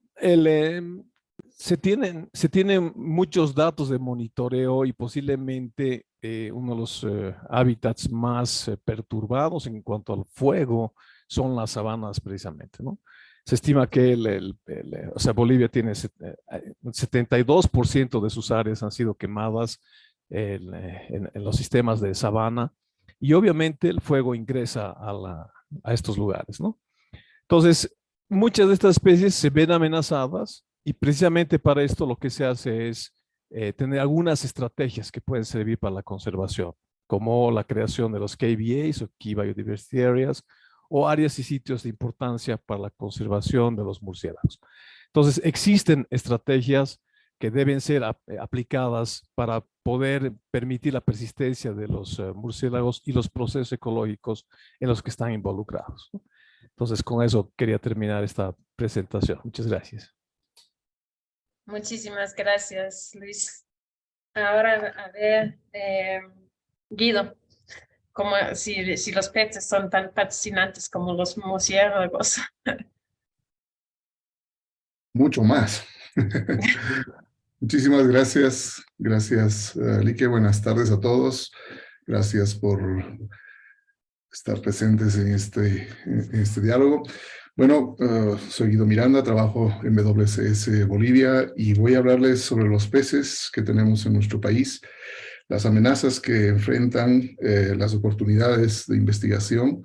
se tienen muchos datos de monitoreo y posiblemente uno de los hábitats más perturbados en cuanto al fuego son las sabanas precisamente, ¿no? Se estima que o sea, Bolivia tiene 72% de sus áreas han sido quemadas en los sistemas de sabana y obviamente el fuego ingresa a estos lugares, ¿no? Entonces, muchas de estas especies se ven amenazadas y precisamente para esto lo que se hace es tener algunas estrategias que pueden servir para la conservación, como la creación de los KBAs o Key Biodiversity Areas, o áreas y sitios de importancia para la conservación de los murciélagos. Entonces, existen estrategias que deben ser aplicadas para poder permitir la persistencia de los murciélagos y los procesos ecológicos en los que están involucrados, ¿no? Entonces, con eso quería terminar esta presentación. Muchas gracias.
Muchísimas gracias, Luis. Ahora, a ver, Guido, como si los peces son tan fascinantes como los murciélagos.
Mucho más. Muchísimas gracias. Gracias, Lique. Buenas tardes a todos. Gracias por estar presentes en este diálogo. Bueno, soy Guido Miranda, trabajo en WCS Bolivia y voy a hablarles sobre los peces que tenemos en nuestro país, las amenazas que enfrentan, las oportunidades de investigación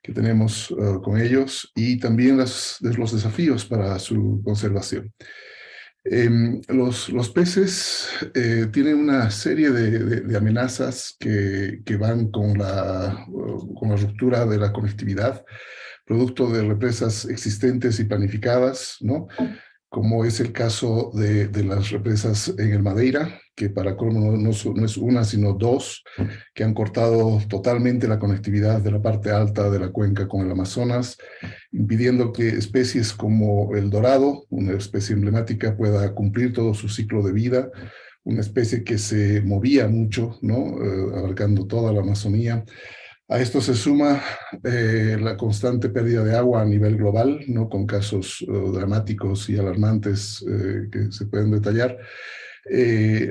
que tenemos con ellos y también los desafíos para su conservación. Los peces tienen una serie de amenazas que van con la ruptura de la conectividad, producto de represas existentes y planificadas, ¿no? Como es el caso de las represas en el Madeira, que para colmo no es una, sino dos, que han cortado totalmente la conectividad de la parte alta de la cuenca con el Amazonas, impidiendo que especies como el dorado, una especie emblemática, pueda cumplir todo su ciclo de vida, una especie que se movía mucho, ¿no? Abarcando toda la Amazonía. A esto se suma la constante pérdida de agua a nivel global, ¿no? Con casos dramáticos y alarmantes que se pueden detallar.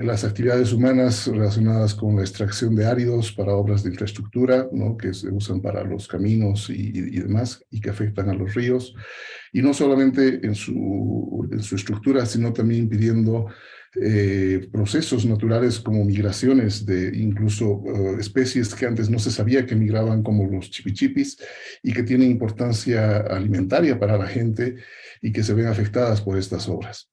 Las actividades humanas relacionadas con la extracción de áridos para obras de infraestructura, ¿no? Que se usan para los caminos y demás, y que afectan a los ríos. Y no solamente en su estructura, sino también impidiendo procesos naturales como migraciones de incluso especies que antes no se sabía que migraban, como los chipichipis, y que tienen importancia alimentaria para la gente y que se ven afectadas por estas obras.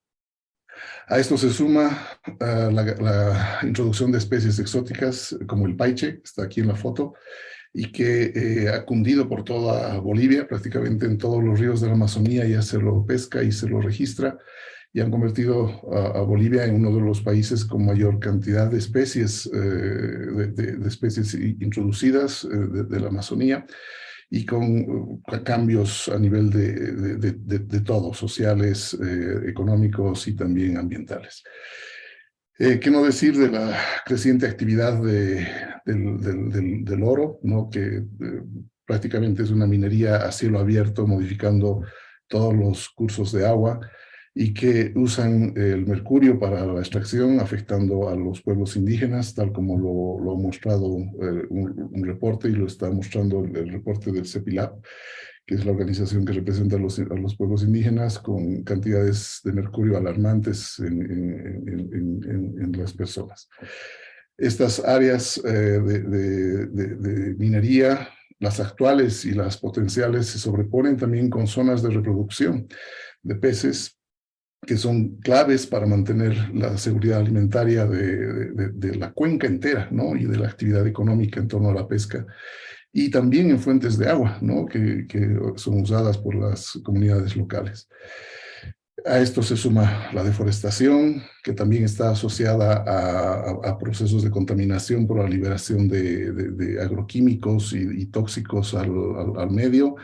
A esto se suma la introducción de especies exóticas como el paiche, que está aquí en la foto, y que ha cundido por toda Bolivia, prácticamente en todos los ríos de la Amazonía ya se lo pesca y se lo registra, y han convertido a Bolivia en uno de los países con mayor cantidad de especies, de especies introducidas de la Amazonía, y con cambios a nivel de todo, sociales, económicos y también ambientales. ¿Qué no decir de la creciente actividad del oro, ¿no? Que prácticamente es una minería a cielo abierto, modificando todos los cursos de agua, y que usan el mercurio para la extracción, afectando a los pueblos indígenas, tal como lo ha mostrado un reporte, y lo está mostrando el reporte del CEPILAB, que es la organización que representa a los pueblos indígenas, con cantidades de mercurio alarmantes en las personas. Estas áreas de minería, las actuales y las potenciales, se sobreponen también con zonas de reproducción de peces que son claves para mantener la seguridad alimentaria de la cuenca entera, ¿no? Y de la actividad económica en torno a la pesca, y también en fuentes de agua, ¿no? que son usadas por las comunidades locales. A esto se suma la deforestación, que también está asociada a procesos de contaminación por la liberación de agroquímicos y tóxicos al medio,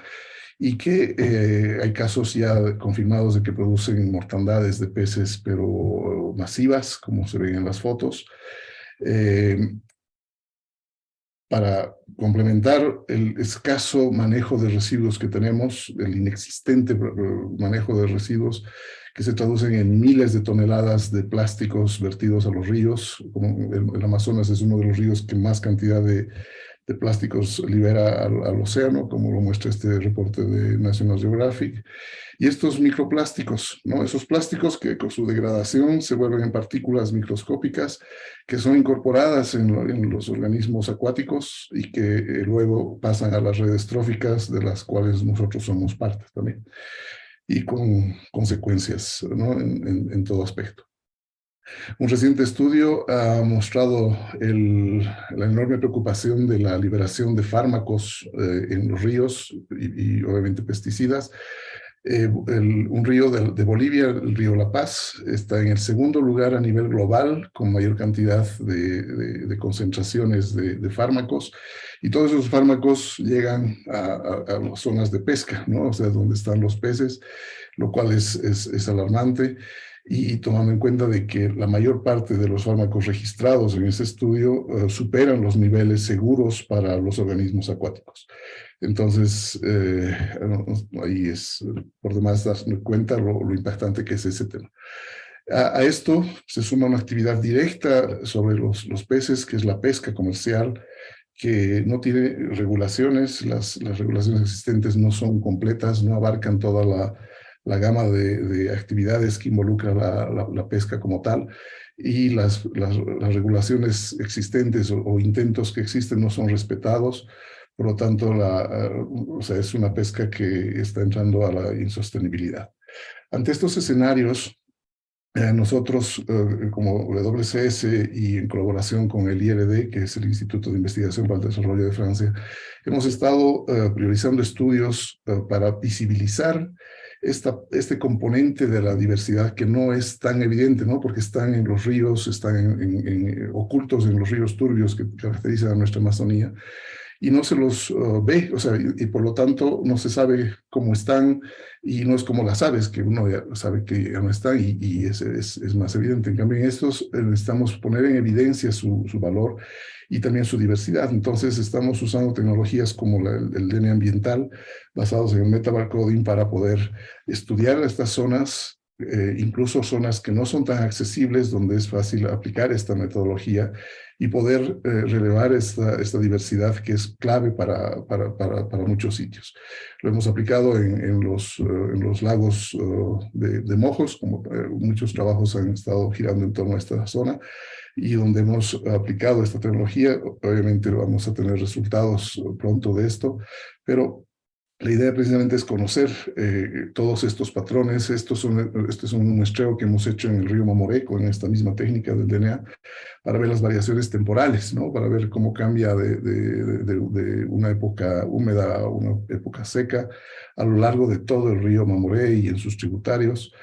y que hay casos ya confirmados de que producen mortandades de peces, pero masivas, como se ven en las fotos. Para complementar el escaso manejo de residuos que tenemos, el inexistente manejo de residuos, que se traducen en miles de toneladas de plásticos vertidos a los ríos. Como el Amazonas es uno de los ríos que más cantidad de plásticos libera al océano, como lo muestra este reporte de National Geographic. Y estos microplásticos, ¿no? Esos plásticos que con su degradación se vuelven en partículas microscópicas que son incorporadas en los organismos acuáticos y que luego pasan a las redes tróficas, de las cuales nosotros somos parte también, y con consecuencias, ¿no? en todo aspecto. Un reciente estudio ha mostrado la enorme preocupación de la liberación de fármacos en los ríos y obviamente pesticidas. Un río de Bolivia, el río La Paz, está en el segundo lugar a nivel global con mayor cantidad de concentraciones de fármacos, y todos esos fármacos llegan a las zonas de pesca, ¿no? O sea, donde están los peces, lo cual es alarmante, y tomando en cuenta de que la mayor parte de los fármacos registrados en ese estudio superan los niveles seguros para los organismos acuáticos. Entonces, ahí es por demás dar cuenta lo impactante que es ese tema. A esto se suma una actividad directa sobre los peces, que es la pesca comercial, que no tiene regulaciones. Las regulaciones existentes no son completas, no abarcan toda la gama de actividades que involucra la pesca como tal, y las regulaciones existentes o intentos que existen no son respetados. Por lo tanto, o sea, es una pesca que está entrando a la insostenibilidad. Ante estos escenarios, nosotros, como WCS y en colaboración con el IRD, que es el Instituto de Investigación para el Desarrollo de Francia, hemos estado priorizando estudios para visibilizar este componente de la diversidad que no es tan evidente, ¿no? Porque están en los ríos, están ocultos en los ríos turbios que caracterizan a nuestra Amazonía, y no se los ve, o sea, y por lo tanto no se sabe cómo están, y no es como las aves, que uno ya sabe que ya no están, y es más evidente. En cambio, en estos necesitamos poner en evidencia su valor y también su diversidad. Entonces estamos usando tecnologías como el DNA ambiental, basados en el metabarcoding, para poder estudiar estas zonas incluso zonas que no son tan accesibles, donde es fácil aplicar esta metodología y poder relevar esta diversidad que es clave para muchos sitios. Lo hemos aplicado en los lagos de Mojos, como muchos trabajos han estado girando en torno a esta zona, y donde hemos aplicado esta tecnología. Obviamente vamos a tener resultados pronto de esto, pero la idea precisamente es conocer todos estos patrones. Este es un muestreo que hemos hecho en el río Mamoré con esta misma técnica del DNA para ver las variaciones temporales, ¿no? Para ver cómo cambia de una época húmeda a una época seca a lo largo de todo el río Mamoré y en sus tributarios.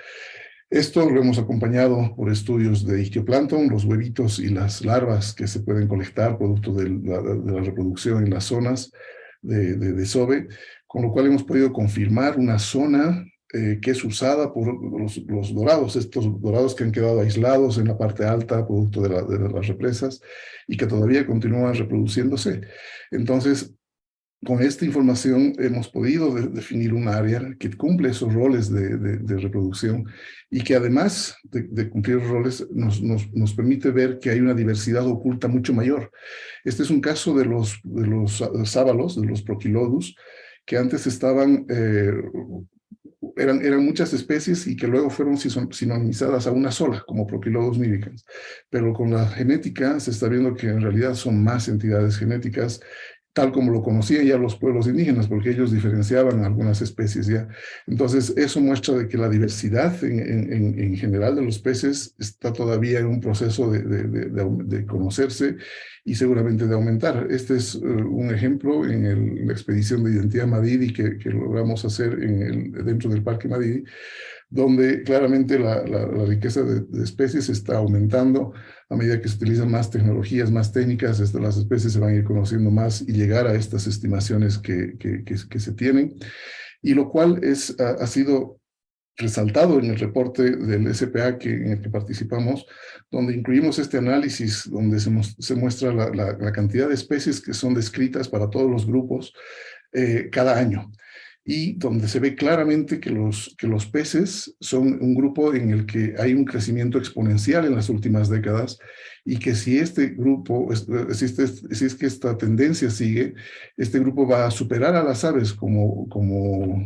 Esto lo hemos acompañado por estudios de ictioplancton, los huevitos y las larvas que se pueden colectar producto de la reproducción en las zonas de desove, con lo cual hemos podido confirmar una zona que es usada por los dorados, estos dorados que han quedado aislados en la parte alta producto de las represas y que todavía continúan reproduciéndose. Entonces, con esta información hemos podido definir un área que cumple esos roles de reproducción y que además de cumplir roles nos permite ver que hay una diversidad oculta mucho mayor. Este es un caso de los sábalos, de los Prochilodus, que antes estaban, eran muchas especies y que luego fueron sinonizadas a una sola, como Prochilodus nigricans. Pero con la genética se está viendo que en realidad son más entidades genéticas, tal como lo conocían ya los pueblos indígenas, porque ellos diferenciaban algunas especies ya. Entonces, eso muestra de que la diversidad en general de los peces está todavía en un proceso de conocerse y seguramente de aumentar. Este es un ejemplo en la expedición de identidad Madidi que logramos hacer dentro del Parque Madidi, donde claramente la riqueza de especies está aumentando a medida que se utilizan más tecnologías, más técnicas. Las especies se van a ir conociendo más y llegar a estas estimaciones que se tienen, y lo cual ha sido resaltado en el reporte del SPA en el que participamos, donde incluimos este análisis, donde se muestra la cantidad de especies que son descritas para todos los grupos cada año, y donde se ve claramente que los peces son un grupo en el que hay un crecimiento exponencial en las últimas décadas, y que si este grupo, si es que esta tendencia sigue, este grupo va a superar a las aves como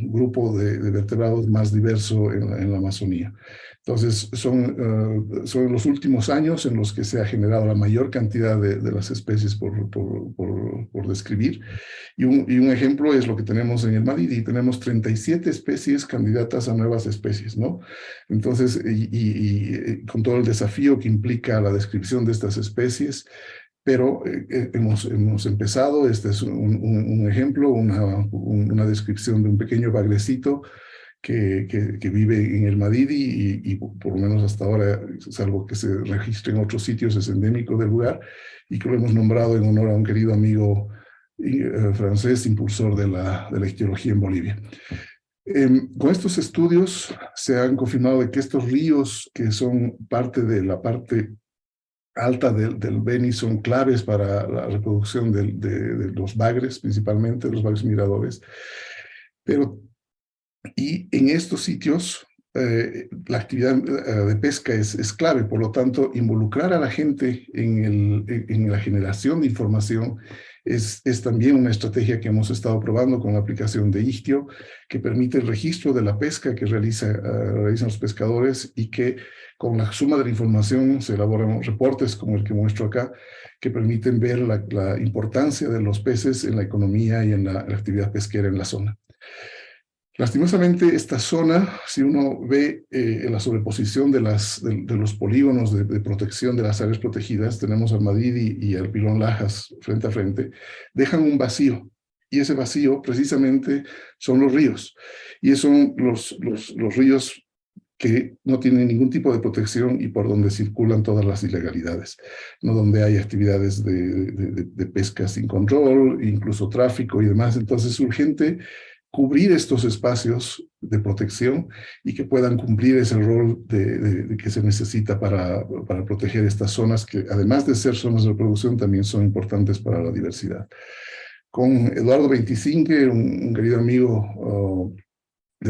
grupo de vertebrados más diverso en la Amazonía. Entonces, son los últimos años en los que se ha generado la mayor cantidad de las especies por describir. Y un ejemplo es lo que tenemos en el Madidi. Tenemos 37 especies candidatas a nuevas especies, ¿no? Entonces, y con todo el desafío que implica la descripción de estas especies, pero hemos empezado. Este es un ejemplo, una descripción de un pequeño bagrecito que vive en el Madidi y por lo menos hasta ahora, salvo que se registre en otros sitios, es endémico del lugar, y que lo hemos nombrado en honor a un querido amigo francés, impulsor de la ictiología en Bolivia. Con estos estudios se han confirmado de que estos ríos, que son parte de la parte alta del Beni, son claves para la reproducción de los bagres, principalmente de los bagres migradores. Y en estos sitios la actividad de pesca es clave. Por lo tanto, involucrar a la gente en la generación de información es también una estrategia que hemos estado probando con la aplicación de Ictio, que permite el registro de la pesca que realizan los pescadores, y que con la suma de la información se elaboran reportes como el que muestro acá, que permiten ver la importancia de los peces en la economía y en la actividad pesquera en la zona. Lastimosamente, esta zona, si uno ve la sobreposición de los polígonos de protección de las áreas protegidas, tenemos al Madidi y al Pilón Lajas frente a frente, dejan un vacío. Y ese vacío precisamente son los ríos. Y son los ríos que no tienen ningún tipo de protección y por donde circulan todas las ilegalidades, ¿no? Donde hay actividades de pesca sin control, incluso tráfico y demás. Entonces es urgente cubrir estos espacios de protección y que puedan cumplir ese rol que se necesita para proteger estas zonas, que además de ser zonas de reproducción también son importantes para la diversidad. Con Eduardo Veinticinque, un querido amigo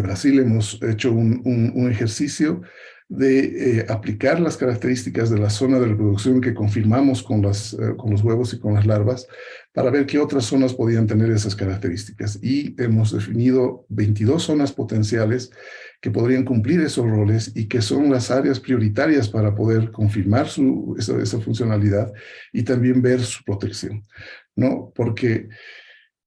Brasil hemos hecho un ejercicio de aplicar las características de la zona de reproducción que confirmamos con los huevos y con las larvas para ver qué otras zonas podían tener esas características. Y hemos definido 22 zonas potenciales que podrían cumplir esos roles y que son las áreas prioritarias para poder confirmar esa funcionalidad y también ver su protección, ¿no? Porque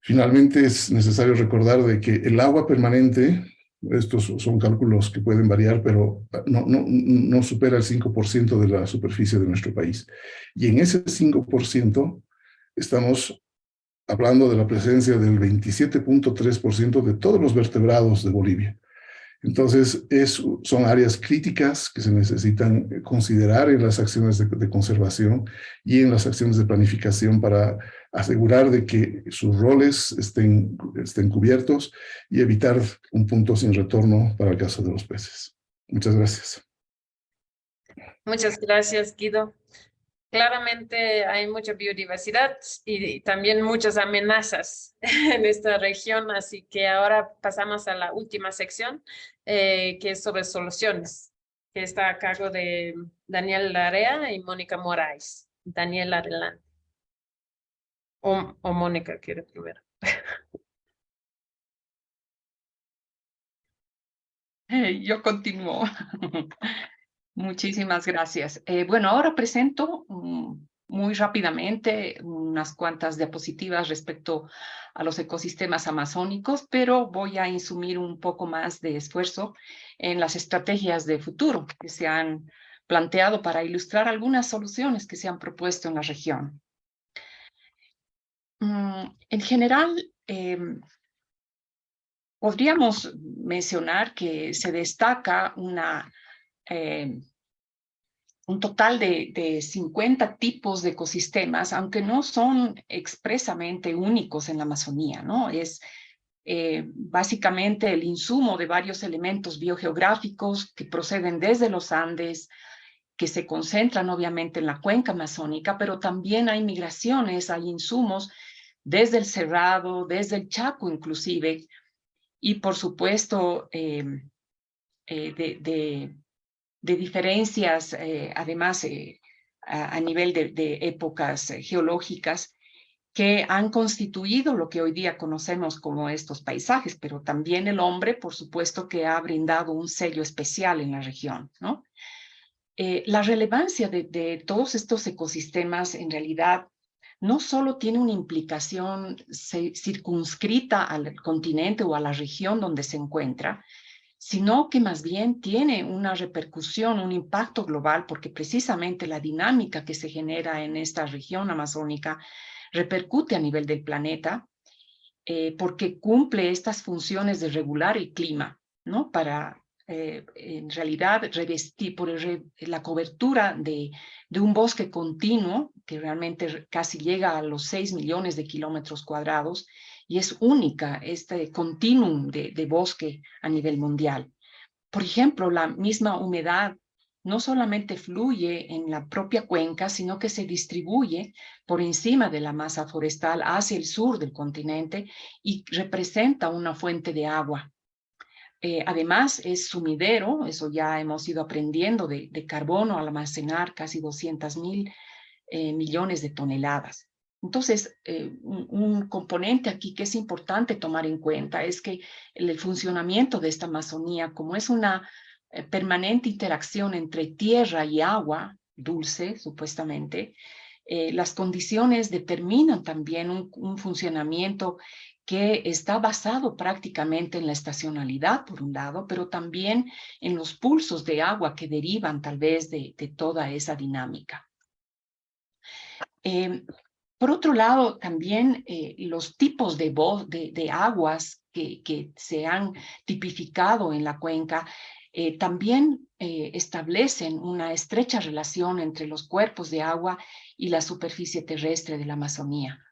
finalmente es necesario recordar de que el agua permanente, estos son cálculos que pueden variar, pero no supera el 5% de la superficie de nuestro país. Y en ese 5% estamos hablando de la presencia del 27.3% de todos los vertebrados de Bolivia. Entonces, son áreas críticas que se necesitan considerar en las acciones de conservación y en las acciones de planificación para asegurar de que sus roles estén cubiertos y evitar un punto sin retorno para el caso de los peces. Muchas gracias.
Muchas gracias, Guido. Claramente hay mucha biodiversidad y también muchas amenazas en esta región, así que ahora pasamos a la última sección, que es sobre soluciones, que está a cargo de Daniel Larea y Mónica Moraes. Daniel, adelante. O Mónica quiere primero.
Yo continúo. Muchísimas gracias. Bueno, ahora presento muy rápidamente unas cuantas diapositivas respecto a los ecosistemas amazónicos, pero voy a insumir un poco más de esfuerzo en las estrategias de futuro que se han planteado para ilustrar algunas soluciones que se han propuesto en la región. En general, podríamos mencionar que se destaca un total de 50 tipos de ecosistemas, aunque no son expresamente únicos en la Amazonía, ¿no? Es básicamente el insumo de varios elementos biogeográficos que proceden desde los Andes, que se concentran obviamente en la cuenca amazónica, pero también hay migraciones, hay insumos desde el Cerrado, desde el Chaco inclusive, y por supuesto de diferencias, además, a nivel de épocas geológicas que han constituido lo que hoy día conocemos como estos paisajes, pero también el hombre, por supuesto, que ha brindado un sello especial en la región, ¿no? La relevancia de todos estos ecosistemas, en realidad, no solo tiene una implicación circunscrita al continente o a la región donde se encuentra, sino que más bien tiene una repercusión, un impacto global, porque precisamente la dinámica que se genera en esta región amazónica repercute a nivel del planeta, porque cumple estas funciones de regular el clima, ¿no? Para, en realidad, revestir por la cobertura de un bosque continuo, que realmente casi llega a los 6 millones de kilómetros cuadrados, y es única este continuum de bosque a nivel mundial. Por ejemplo, la misma humedad no solamente fluye en la propia cuenca, sino que se distribuye por encima de la masa forestal hacia el sur del continente y representa una fuente de agua. Además, es sumidero, eso ya hemos ido aprendiendo, de carbono al almacenar casi 200.000 millones de toneladas. Entonces, un componente aquí que es importante tomar en cuenta es que el funcionamiento de esta Amazonía, como es una permanente interacción entre tierra y agua dulce, supuestamente, las condiciones determinan también un funcionamiento que está basado prácticamente en la estacionalidad, por un lado, pero también en los pulsos de agua que derivan tal vez de toda esa dinámica. Por otro lado, también los tipos de aguas que se han tipificado en la cuenca también establecen una estrecha relación entre los cuerpos de agua y la superficie terrestre de la Amazonía.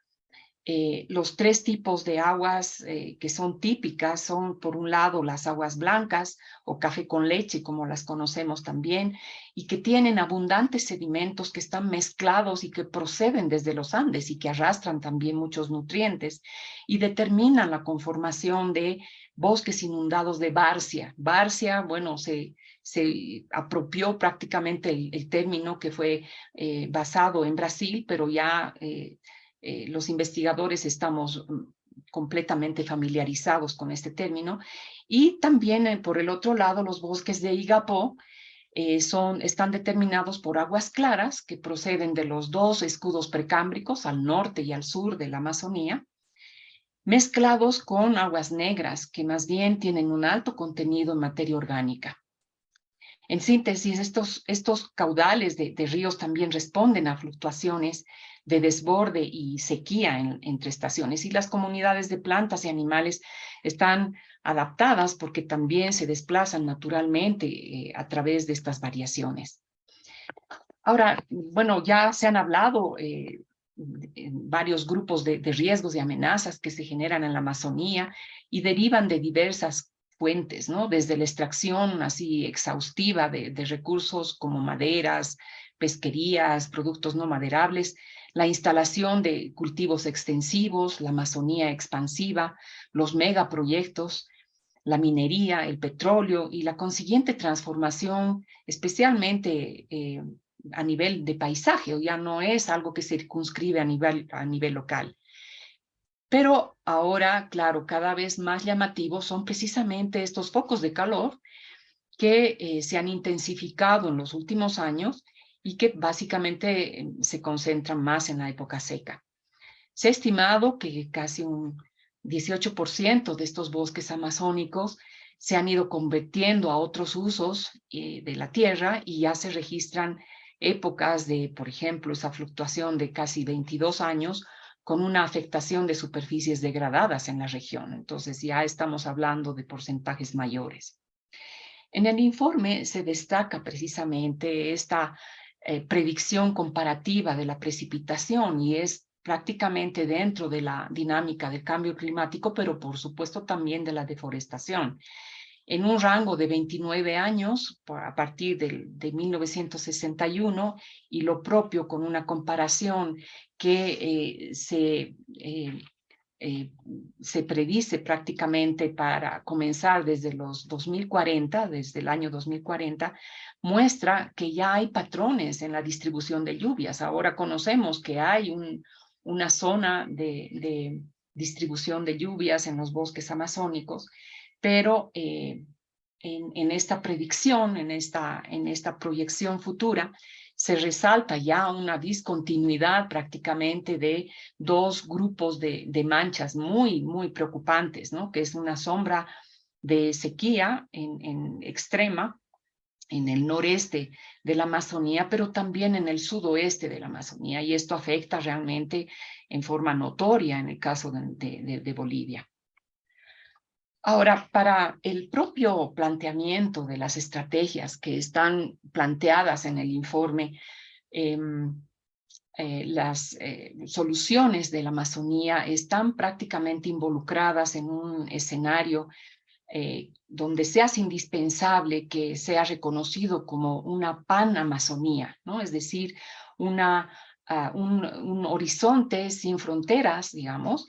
Los tres tipos de aguas que son típicas son, por un lado, las aguas blancas o café con leche, como las conocemos también, y que tienen abundantes sedimentos que están mezclados y que proceden desde los Andes y que arrastran también muchos nutrientes y determinan la conformación de bosques inundados de Várzea. Várzea, bueno, se apropió prácticamente el término que fue basado en Brasil, pero ya los investigadores estamos completamente familiarizados con este término. Y también, por el otro lado, los bosques de Igapó están determinados por aguas claras que proceden de los dos escudos precámbricos, al norte y al sur de la Amazonía, mezclados con aguas negras, que más bien tienen un alto contenido en materia orgánica. En síntesis, estos caudales de ríos también responden a fluctuaciones de desborde y sequía entre estaciones, y las comunidades de plantas y animales están adaptadas porque también se desplazan naturalmente a través de estas variaciones. Ahora, bueno, ya se han hablado varios grupos de riesgos y amenazas que se generan en la Amazonía y derivan de diversas fuentes, ¿no? Desde la extracción así exhaustiva de recursos como maderas, pesquerías, productos no maderables, la instalación de cultivos extensivos, la Amazonía expansiva, los megaproyectos, la minería, el petróleo y la consiguiente transformación, especialmente a nivel de paisaje, o ya no es algo que se circunscribe a nivel local. Pero ahora, claro, cada vez más llamativos son precisamente estos focos de calor que se han intensificado en los últimos años y que básicamente se concentran más en la época seca. Se ha estimado que casi un 18% de estos bosques amazónicos se han ido convirtiendo a otros usos de la tierra y ya se registran épocas de, por ejemplo, esa fluctuación de casi 22 años con una afectación de superficies degradadas en la región. Entonces ya estamos hablando de porcentajes mayores. En el informe se destaca precisamente esta predicción comparativa de la precipitación y es prácticamente dentro de la dinámica del cambio climático, pero por supuesto también de la deforestación. En un rango de 29 años, a partir de 1961, y lo propio con una comparación que se predice prácticamente para comenzar desde los 2040, desde el año 2040, muestra que ya hay patrones en la distribución de lluvias. Ahora conocemos que hay una zona de distribución de lluvias en los bosques amazónicos, pero en esta predicción, en esta proyección futura, se resalta ya una discontinuidad prácticamente de dos grupos de manchas muy, muy preocupantes, ¿no? Que es una sombra de sequía en extrema en el noreste de la Amazonía, pero también en el sudoeste de la Amazonía, y esto afecta realmente en forma notoria en el caso de Bolivia. Ahora, para el propio planteamiento de las estrategias que están planteadas en el informe, las soluciones de la Amazonía están prácticamente involucradas en un escenario donde se hace indispensable que sea reconocido como una pan-Amazonía, ¿no? Es decir, un horizonte sin fronteras, digamos,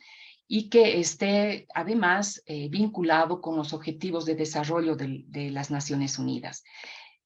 y que esté además vinculado con los objetivos de desarrollo de las Naciones Unidas.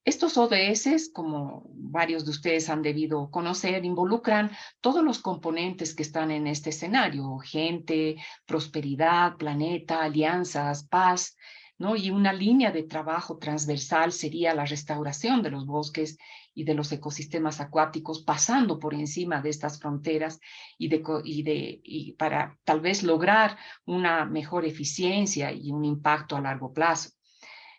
Estos ODS, como varios de ustedes han debido conocer, involucran todos los componentes que están en este escenario: gente, prosperidad, planeta, alianzas, paz, ¿no? Y una línea de trabajo transversal sería la restauración de los bosques y de los ecosistemas acuáticos, pasando por encima de estas fronteras y para tal vez lograr una mejor eficiencia y un impacto a largo plazo.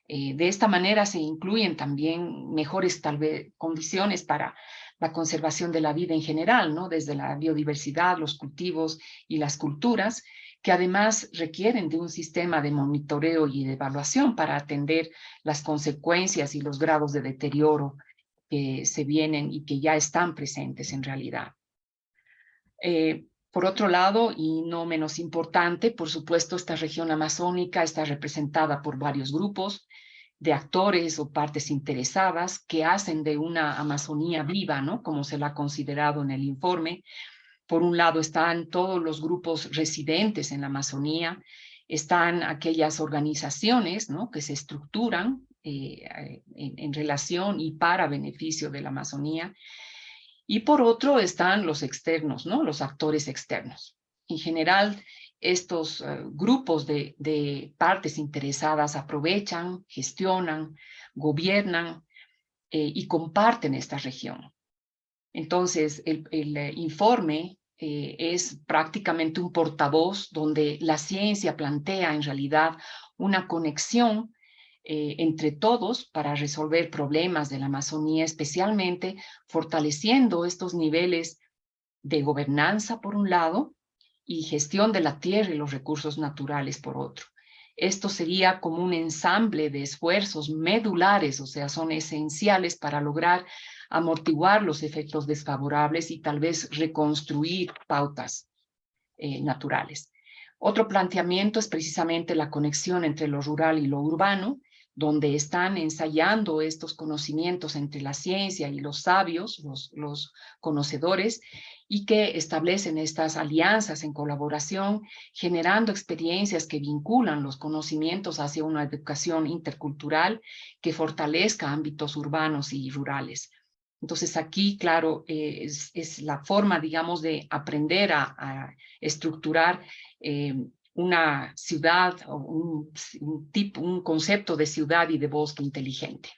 De esta manera se incluyen también mejores tal vez condiciones para la conservación de la vida en general, ¿no? Desde la biodiversidad, los cultivos y las culturas, que además requieren de un sistema de monitoreo y de evaluación para atender las consecuencias y los grados de deterioro que se vienen y que ya están presentes en realidad. Por otro lado, y no menos importante, por supuesto, esta región amazónica está representada por varios grupos de actores o partes interesadas que hacen de una Amazonía viva, ¿no? Como se la ha considerado en el informe. Por un lado están todos los grupos residentes en la Amazonía, están aquellas organizaciones, ¿no?, que se estructuran en relación y para beneficio de la Amazonía. Y por otro están los externos, ¿no?, los actores externos. En general, estos grupos de partes interesadas aprovechan, gestionan, gobiernan y comparten esta región. Entonces, el informe es prácticamente un portavoz donde la ciencia plantea en realidad una conexión entre todos para resolver problemas de la Amazonía, especialmente fortaleciendo estos niveles de gobernanza por un lado y gestión de la tierra y los recursos naturales por otro. Esto sería como un ensamble de esfuerzos medulares, o sea, son esenciales para lograr amortiguar los efectos desfavorables y tal vez reconstruir pautas naturales. Otro planteamiento es precisamente la conexión entre lo rural y lo urbano, donde están ensayando estos conocimientos entre la ciencia y los sabios, los conocedores, y que establecen estas alianzas en colaboración, generando experiencias que vinculan los conocimientos hacia una educación intercultural que fortalezca ámbitos urbanos y rurales. Entonces aquí, claro, es la forma, digamos, de aprender a estructurar una ciudad o un concepto de ciudad y de bosque inteligente.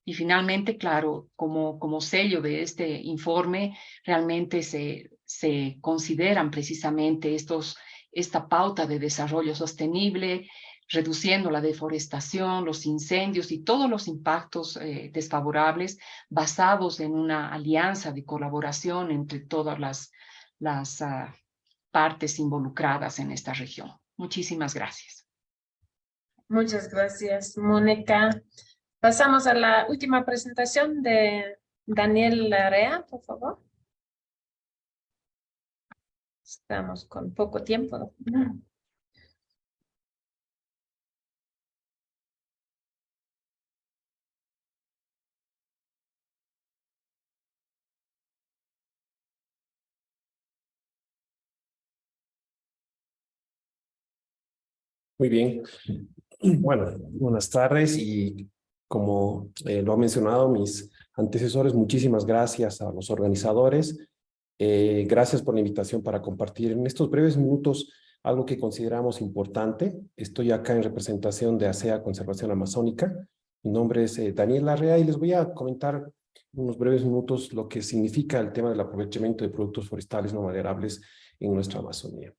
Y finalmente, claro, como sello de este informe, realmente se consideran precisamente esta pauta de desarrollo sostenible, reduciendo la deforestación, los incendios y todos los impactos desfavorables basados en una alianza de colaboración entre todas las partes involucradas en esta región. Muchísimas gracias.
Muchas gracias, Mónica. Pasamos a la última presentación de Daniel Larrea, por favor. Estamos con poco tiempo.
Muy bien. Bueno, buenas tardes y como lo han mencionado mis antecesores, muchísimas gracias a los organizadores. Gracias por la invitación para compartir en estos breves minutos algo que consideramos importante. Estoy acá en representación de ASEA Conservación Amazónica. Mi nombre es Daniel Larrea y les voy a comentar en unos breves minutos lo que significa el tema del aprovechamiento de productos forestales no maderables en nuestra Amazonía.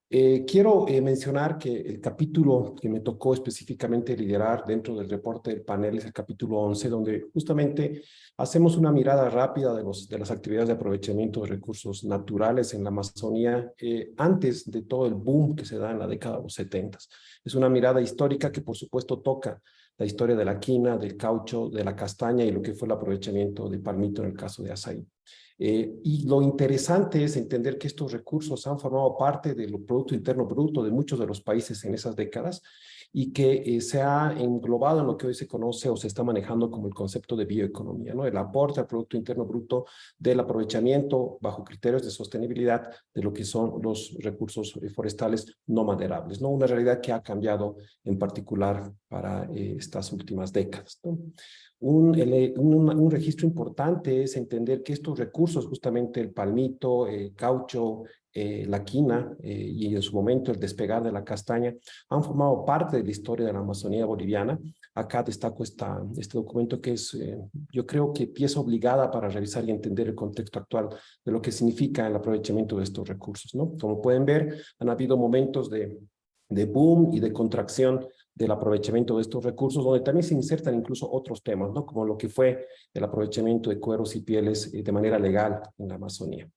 Quiero mencionar que el capítulo que me tocó específicamente liderar dentro del reporte del panel es el capítulo 11, donde justamente hacemos una mirada rápida de las actividades de aprovechamiento de recursos naturales en la Amazonía antes de todo el boom que se da en la década de los 70. Es una mirada histórica que por supuesto toca la historia de la quina, del caucho, de la castaña y lo que fue el aprovechamiento de palmito en el caso de Asaí. Y lo interesante es entender que estos recursos han formado parte del Producto Interno Bruto de muchos de los países en esas décadas y que se ha englobado en lo que hoy se conoce o se está manejando como el concepto de bioeconomía, ¿no? El aporte al Producto Interno Bruto del aprovechamiento bajo criterios de sostenibilidad de lo que son los recursos forestales no maderables, ¿no? Una realidad que ha cambiado en particular para estas últimas décadas, ¿no? Un registro importante es entender que estos recursos, justamente el palmito, el caucho, la quina y en su momento el despegar de la castaña, han formado parte de la historia de la Amazonía boliviana. Acá destaco este documento que es, yo creo que pieza obligada para revisar y entender el contexto actual de lo que significa el aprovechamiento de estos recursos, ¿no? Como pueden ver, han habido momentos de boom y de contracción del aprovechamiento de estos recursos, donde también se insertan incluso otros temas, ¿no? Como lo que fue el aprovechamiento de cueros y pieles de manera legal en la Amazonía.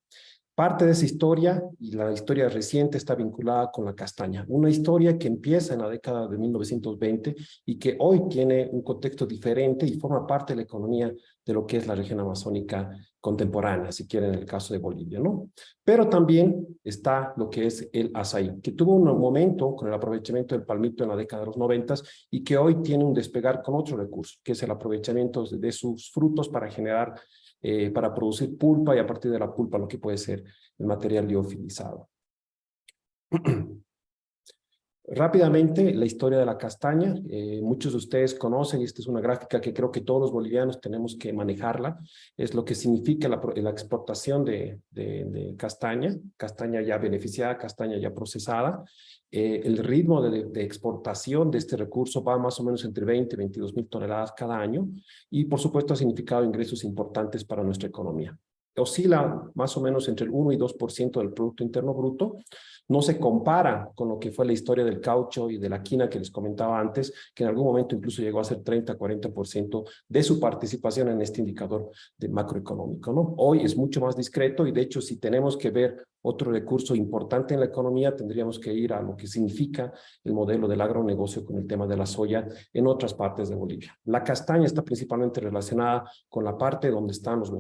Parte de esa historia, y la historia reciente, está vinculada con la castaña. Una historia que empieza en la década de 1920 y que hoy tiene un contexto diferente y forma parte de la economía de lo que es la región amazónica contemporánea, si quieren, en el caso de Bolivia, ¿no? Pero también está lo que es el azaí, que tuvo un momento con el aprovechamiento del palmito en la década de los 90 y que hoy tiene un despegar con otro recurso, que es el aprovechamiento de sus frutos para generar para producir pulpa y a partir de la pulpa lo que puede ser el material liofilizado. Rápidamente, la historia de la castaña. Muchos de ustedes conocen, y esta es una gráfica que creo que todos los bolivianos tenemos que manejarla. Es lo que significa la exportación de castaña, castaña ya beneficiada, castaña ya procesada. El ritmo de exportación de este recurso va más o menos entre 20 y 22 mil toneladas cada año. Y por supuesto ha significado ingresos importantes para nuestra economía. Oscila más o menos entre el 1 y 2% del Producto Interno Bruto. No se compara con lo que fue la historia del caucho y de la quina que les comentaba antes, que en algún momento incluso llegó a ser 30-40% de su participación en este indicador de macroeconómico, ¿no? Hoy es mucho más discreto y de hecho si tenemos que ver otro recurso importante en la economía, tendríamos que ir a lo que significa el modelo del agronegocio con el tema de la soya en otras partes de Bolivia. La castaña está principalmente relacionada con la parte donde están los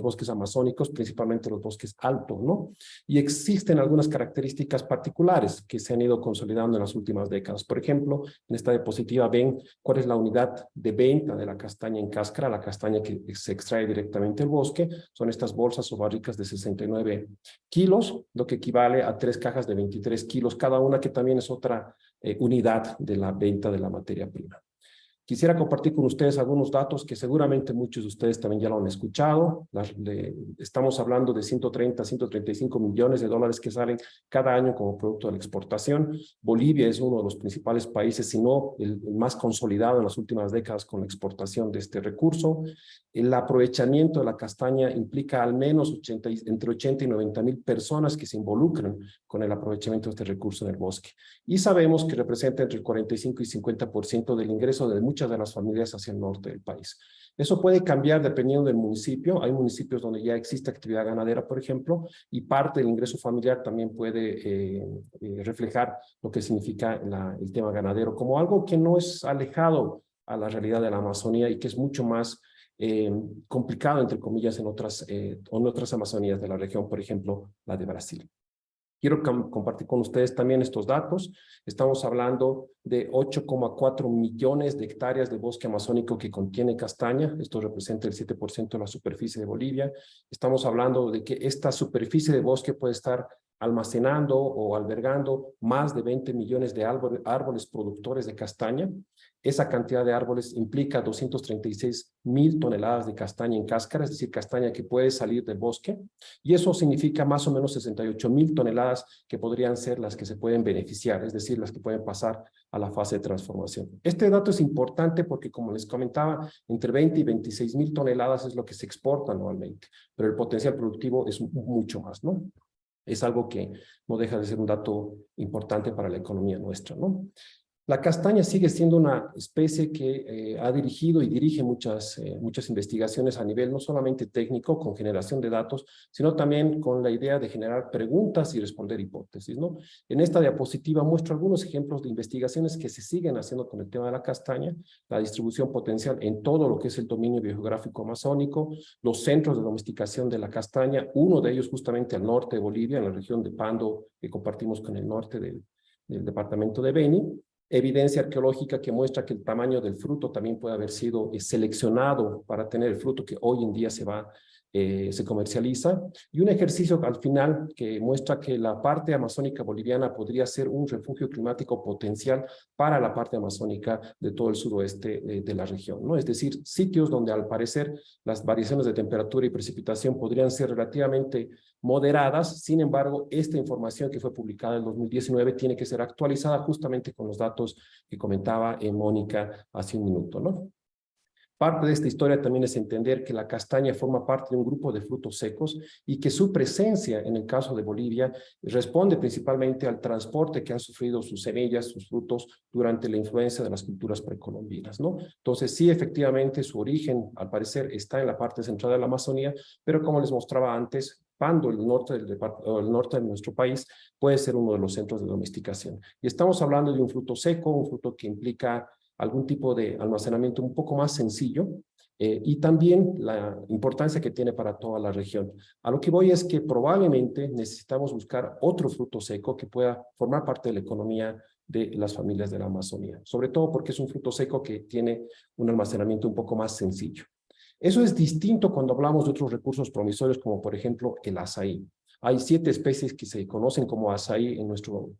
bosques amazónicos, principalmente los bosques altos, ¿no? Y existen algunas características particulares que se han ido consolidando en las últimas décadas. Por ejemplo, en esta diapositiva ven cuál es la unidad de venta de la castaña en cáscara, la castaña que se extrae directamente del bosque. Son estas bolsas o barricas de 69 kilos, lo que equivale a 3 cajas de 23 kilos cada una, que también es otra unidad de la venta de la materia prima. Quisiera compartir con ustedes algunos datos que seguramente muchos de ustedes también ya lo han escuchado. Estamos hablando de 130, 135 millones de dólares que salen cada año como producto de la exportación. Bolivia es uno de los principales países, si no el más consolidado en las últimas décadas con la exportación de este recurso. El aprovechamiento de la castaña implica al menos entre 80 y 90 mil personas que se involucran con el aprovechamiento de este recurso en el bosque. Y sabemos que representa entre el 45 y 50% del ingreso de muchas de las familias hacia el norte del país. Eso puede cambiar dependiendo del municipio. Hay municipios donde ya existe actividad ganadera, por ejemplo, y parte del ingreso familiar también puede reflejar lo que significa el tema ganadero como algo que no es alejado a la realidad de la Amazonía y que es mucho más complicado, entre comillas, en otras Amazonías de la región, por ejemplo, la de Brasil. Quiero compartir con ustedes también estos datos. Estamos hablando de 8,4 millones de hectáreas de bosque amazónico que contiene castaña. Esto representa el 7% de la superficie de Bolivia. Estamos hablando de que esta superficie de bosque puede estar almacenando o albergando más de 20 millones de árboles productores de castaña. Esa cantidad de árboles implica 236 mil toneladas de castaña en cáscara, es decir, castaña que puede salir del bosque, y eso significa más o menos 68 mil toneladas que podrían ser las que se pueden beneficiar, es decir, las que pueden pasar a la fase de transformación. Este dato es importante porque, como les comentaba, entre 20 y 26 mil toneladas es lo que se exporta anualmente, pero el potencial productivo es mucho más, ¿no? Es algo que no deja de ser un dato importante para la economía nuestra, ¿no? La castaña sigue siendo una especie que ha dirigido y dirige muchas investigaciones a nivel no solamente técnico, con generación de datos, sino también con la idea de generar preguntas y responder hipótesis, ¿no? En esta diapositiva muestro algunos ejemplos de investigaciones que se siguen haciendo con el tema de la castaña, la distribución potencial en todo lo que es el dominio biogeográfico amazónico, los centros de domesticación de la castaña, uno de ellos justamente al norte de Bolivia, en la región de Pando, que compartimos con el norte del departamento de Beni. Evidencia arqueológica que muestra que el tamaño del fruto también puede haber sido seleccionado para tener el fruto que hoy en día se comercializa, y un ejercicio al final que muestra que la parte amazónica boliviana podría ser un refugio climático potencial para la parte amazónica de todo el suroeste de la región, ¿no? Es decir, sitios donde al parecer las variaciones de temperatura y precipitación podrían ser relativamente moderadas. Sin embargo, esta información que fue publicada en 2019 tiene que ser actualizada justamente con los datos que comentaba Mónica hace un minuto, ¿no? Parte de esta historia también es entender que la castaña forma parte de un grupo de frutos secos y que su presencia, en el caso de Bolivia, responde principalmente al transporte que han sufrido sus semillas, sus frutos, durante la influencia de las culturas precolombinas, ¿no? Entonces, sí, efectivamente, su origen, al parecer, está en la parte central de la Amazonía, pero como les mostraba antes, Pando, el norte de nuestro país, puede ser uno de los centros de domesticación. Y estamos hablando de un fruto seco, un fruto que implica algún tipo de almacenamiento un poco más sencillo, y también la importancia que tiene para toda la región. A lo que voy es que probablemente necesitamos buscar otro fruto seco que pueda formar parte de la economía de las familias de la Amazonía, sobre todo porque es un fruto seco que tiene un almacenamiento un poco más sencillo. Eso es distinto cuando hablamos de otros recursos promisorios, como por ejemplo el azaí. Hay 7 especies que se conocen como azaí en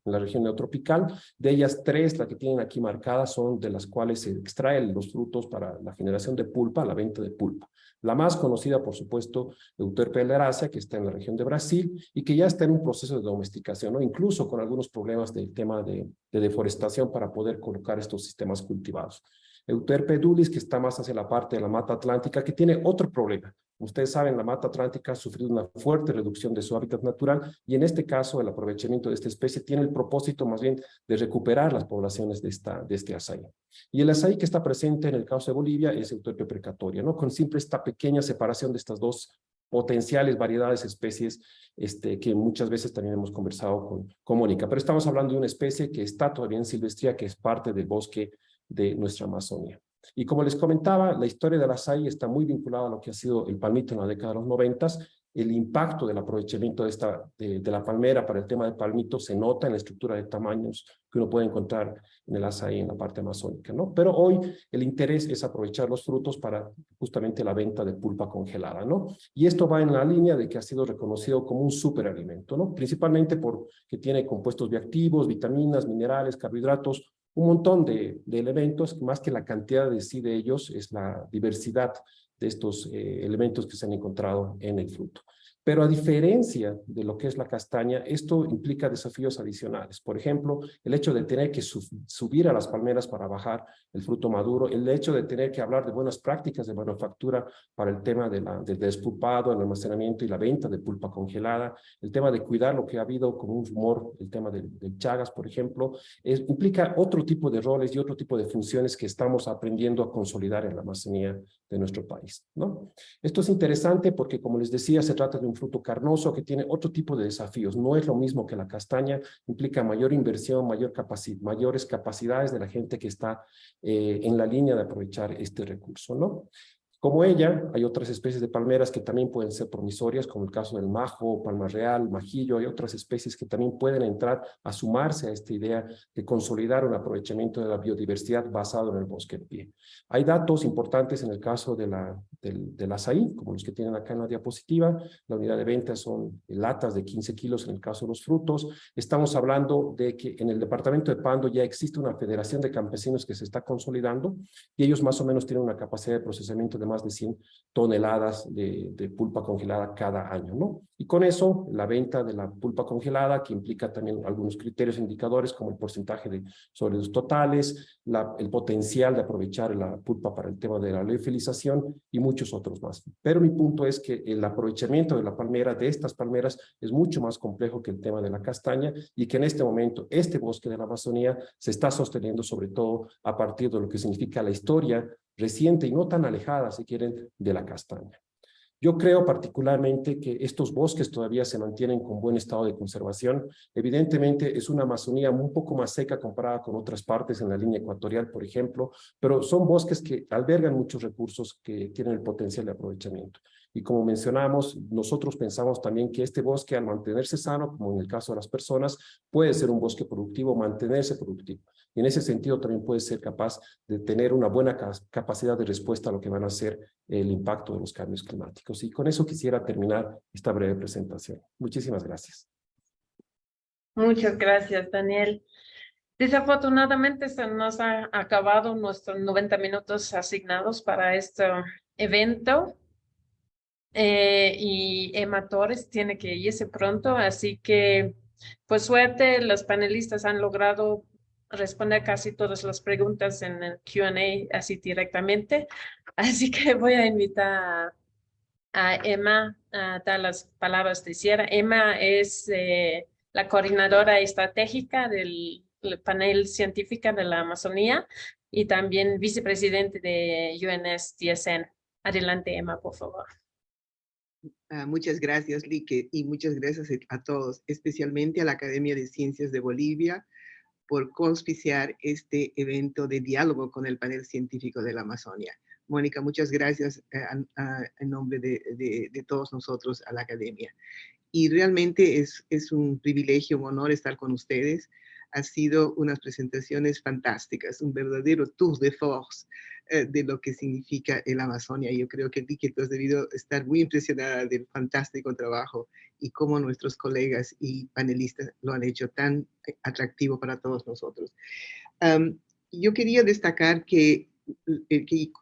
la región neotropical. De ellas 3, las que tienen aquí marcadas, son de las cuales se extraen los frutos para la generación de pulpa, la venta de pulpa. La más conocida, por supuesto, Euterpe oleracea, que está en la región de Brasil y que ya está en un proceso de domesticación, ¿no? Incluso con algunos problemas del tema de deforestación para poder colocar estos sistemas cultivados. Euterpe edulis, que está más hacia la parte de la mata atlántica, que tiene otro problema. Ustedes saben, la mata atlántica ha sufrido una fuerte reducción de su hábitat natural y en este caso el aprovechamiento de esta especie tiene el propósito más bien de recuperar las poblaciones de este azaí. Y el azaí que está presente en el caso de Bolivia es Euterpe precatória, ¿no? Con siempre esta pequeña separación de estas dos potenciales variedades, especies, que muchas veces también hemos conversado con Mónica. Pero estamos hablando de una especie que está todavía en silvestría, que es parte del bosque de nuestra Amazonía. Y como les comentaba, la historia del azaí está muy vinculada a lo que ha sido el palmito en la década de los 90. El impacto del aprovechamiento de la palmera para el tema del palmito se nota en la estructura de tamaños que uno puede encontrar en el azaí en la parte amazónica, ¿no? Pero hoy el interés es aprovechar los frutos para justamente la venta de pulpa congelada, ¿no? Y esto va en la línea de que ha sido reconocido como un superalimento, ¿no? Principalmente porque tiene compuestos bioactivos, vitaminas, minerales, carbohidratos, un montón de elementos, más que la cantidad de sí de ellos, es la diversidad de estos elementos que se han encontrado en el fruto. Pero a diferencia de lo que es la castaña, esto implica desafíos adicionales. Por ejemplo, el hecho de tener que subir a las palmeras para bajar el fruto maduro, el hecho de tener que hablar de buenas prácticas de manufactura para el tema del despulpado, el almacenamiento y la venta de pulpa congelada, el tema de cuidar lo que ha habido como un rumor, el tema del Chagas, por ejemplo, implica otro tipo de roles y otro tipo de funciones que estamos aprendiendo a consolidar en la Amazonía de nuestro país, ¿no? Esto es interesante porque, como les decía, se trata de un fruto carnoso que tiene otro tipo de desafíos. No es lo mismo que la castaña, implica mayor inversión, mayores capacidades de la gente que está en la línea de aprovechar este recurso, ¿no? Como ella, hay otras especies de palmeras que también pueden ser promisorias, como el caso del majo, palma real, majillo. Hay otras especies que también pueden entrar a sumarse a esta idea de consolidar un aprovechamiento de la biodiversidad basado en el bosque en pie. Hay datos importantes en el caso del azaí, como los que tienen acá en la diapositiva. La unidad de venta son latas de 15 kilos en el caso de los frutos. Estamos hablando de que en el departamento de Pando ya existe una federación de campesinos que se está consolidando y ellos más o menos tienen una capacidad de procesamiento de más de 100 toneladas de pulpa congelada cada año, ¿no? Y con eso, la venta de la pulpa congelada, que implica también algunos criterios indicadores como el porcentaje de sólidos totales, el potencial de aprovechar la pulpa para el tema de la liofilización y muchos otros más. Pero mi punto es que el aprovechamiento de la palmera, de estas palmeras, es mucho más complejo que el tema de la castaña y que en este momento este bosque de la Amazonía se está sosteniendo sobre todo a partir de lo que significa la historia reciente y no tan alejada, si quieren, de la castaña. Yo creo particularmente que estos bosques todavía se mantienen con buen estado de conservación. Evidentemente es una Amazonía un poco más seca comparada con otras partes en la línea ecuatorial, por ejemplo, pero son bosques que albergan muchos recursos que tienen el potencial de aprovechamiento. Y como mencionamos, nosotros pensamos también que este bosque, al mantenerse sano, como en el caso de las personas, puede ser un bosque productivo, mantenerse productivo. Y en ese sentido también puede ser capaz de tener una buena capacidad de respuesta a lo que van a ser el impacto de los cambios climáticos. Y con eso quisiera terminar esta breve presentación. Muchísimas gracias.
Muchas gracias, Daniel. Desafortunadamente se nos ha acabado nuestros 90 minutos asignados para este evento. Y Emma Torres tiene que irse pronto, así que pues suerte, los panelistas han logrado responder casi todas las preguntas en el Q&A así directamente, así que voy a invitar a Emma a dar las palabras de cierre. Emma es la coordinadora estratégica del panel científico de la Amazonía y también vicepresidente de UNSDSN. Adelante, Emma, por favor.
Muchas gracias, Lique, y muchas gracias a todos, especialmente a la Academia de Ciencias de Bolivia, por auspiciar este evento de diálogo con el panel científico de la Amazonia. Mónica, muchas gracias en nombre de todos nosotros a la Academia. Y realmente es un privilegio, un honor estar con ustedes. Ha sido unas presentaciones fantásticas, un verdadero tour de force de lo que significa el Amazonia. Yo creo que Lique, tú has debido estar muy impresionada del fantástico trabajo y cómo nuestros colegas y panelistas lo han hecho tan atractivo para todos nosotros. Yo quería destacar que,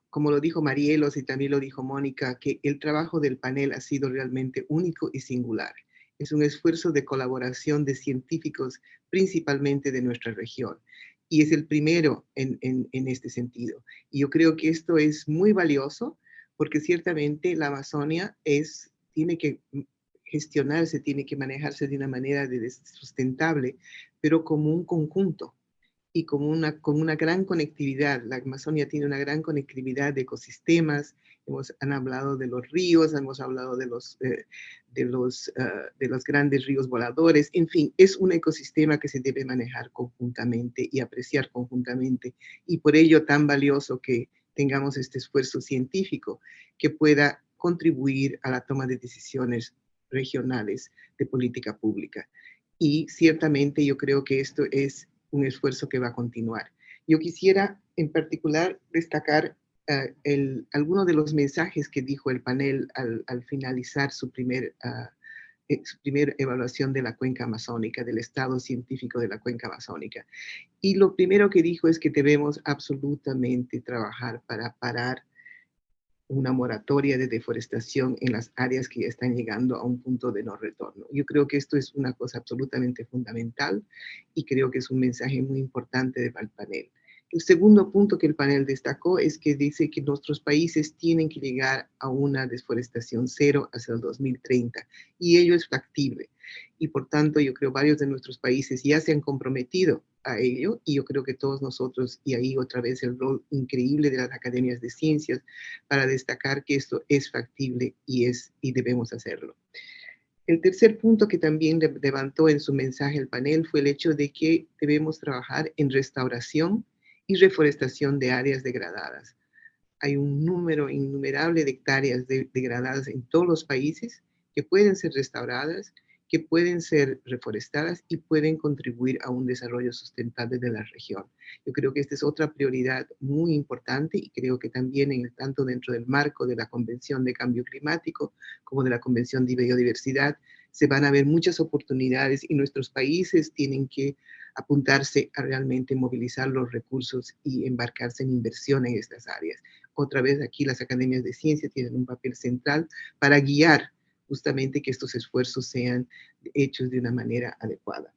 como lo dijo Marielos y también lo dijo Mónica, que el trabajo del panel ha sido realmente único y singular. Es un esfuerzo de colaboración de científicos, principalmente de nuestra región. Y es el primero en este sentido. Y yo creo que esto es muy valioso porque ciertamente la Amazonia tiene que gestionarse, tiene que manejarse de una manera sustentable, pero como un conjunto y con una gran conectividad. La Amazonia tiene una gran conectividad de ecosistemas. Han hablado de los ríos, hemos hablado de los grandes ríos voladores. En fin, es un ecosistema que se debe manejar conjuntamente y apreciar conjuntamente. Y por ello tan valioso que tengamos este esfuerzo científico que pueda contribuir a la toma de decisiones regionales de política pública. Y ciertamente yo creo que esto es un esfuerzo que va a continuar. Yo quisiera en particular destacar algunos de los mensajes que dijo el panel al finalizar su primera evaluación de la cuenca amazónica, del estado científico de la cuenca amazónica. Y lo primero que dijo es que debemos absolutamente trabajar para parar una moratoria de deforestación en las áreas que ya están llegando a un punto de no retorno. Yo creo que esto es una cosa absolutamente fundamental y creo que es un mensaje muy importante del panel. El segundo punto que el panel destacó es que dice que nuestros países tienen que llegar a una deforestación cero hasta el 2030 y ello es factible. Y por tanto, yo creo varios de nuestros países ya se han comprometido a ello y yo creo que todos nosotros, y ahí otra vez el rol increíble de las academias de ciencias para destacar que esto es factible y debemos hacerlo. El tercer punto que también levantó en su mensaje el panel fue el hecho de que debemos trabajar en restauración y reforestación de áreas degradadas. Hay un número innumerable de hectáreas degradadas en todos los países que pueden ser restauradas, que pueden ser reforestadas y pueden contribuir a un desarrollo sustentable de la región. Yo creo que esta es otra prioridad muy importante y creo que también tanto dentro del marco de la Convención de Cambio Climático como de la Convención de Biodiversidad se van a ver muchas oportunidades y nuestros países tienen que apuntarse a realmente movilizar los recursos y embarcarse en inversión en estas áreas. Otra vez aquí las academias de ciencia tienen un papel central para guiar justamente que estos esfuerzos sean hechos de una manera adecuada.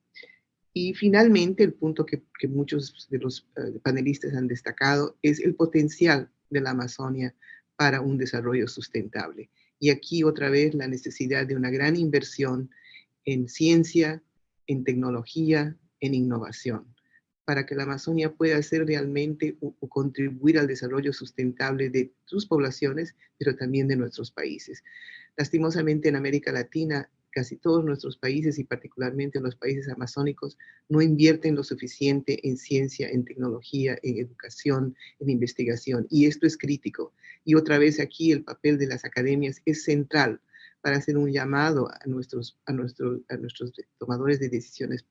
Y finalmente, el punto que muchos de los panelistas han destacado es el potencial de la Amazonia para un desarrollo sustentable. Y aquí otra vez la necesidad de una gran inversión en ciencia, en tecnología, en innovación, para que la Amazonia pueda ser realmente o contribuir al desarrollo sustentable de sus poblaciones, pero también de nuestros países. Lastimosamente en América Latina, casi todos nuestros países y particularmente los países amazónicos no invierten lo suficiente en ciencia, en tecnología, en educación, en investigación. Y esto es crítico. Y otra vez aquí el papel de las academias es central para hacer un llamado a nuestros tomadores de decisiones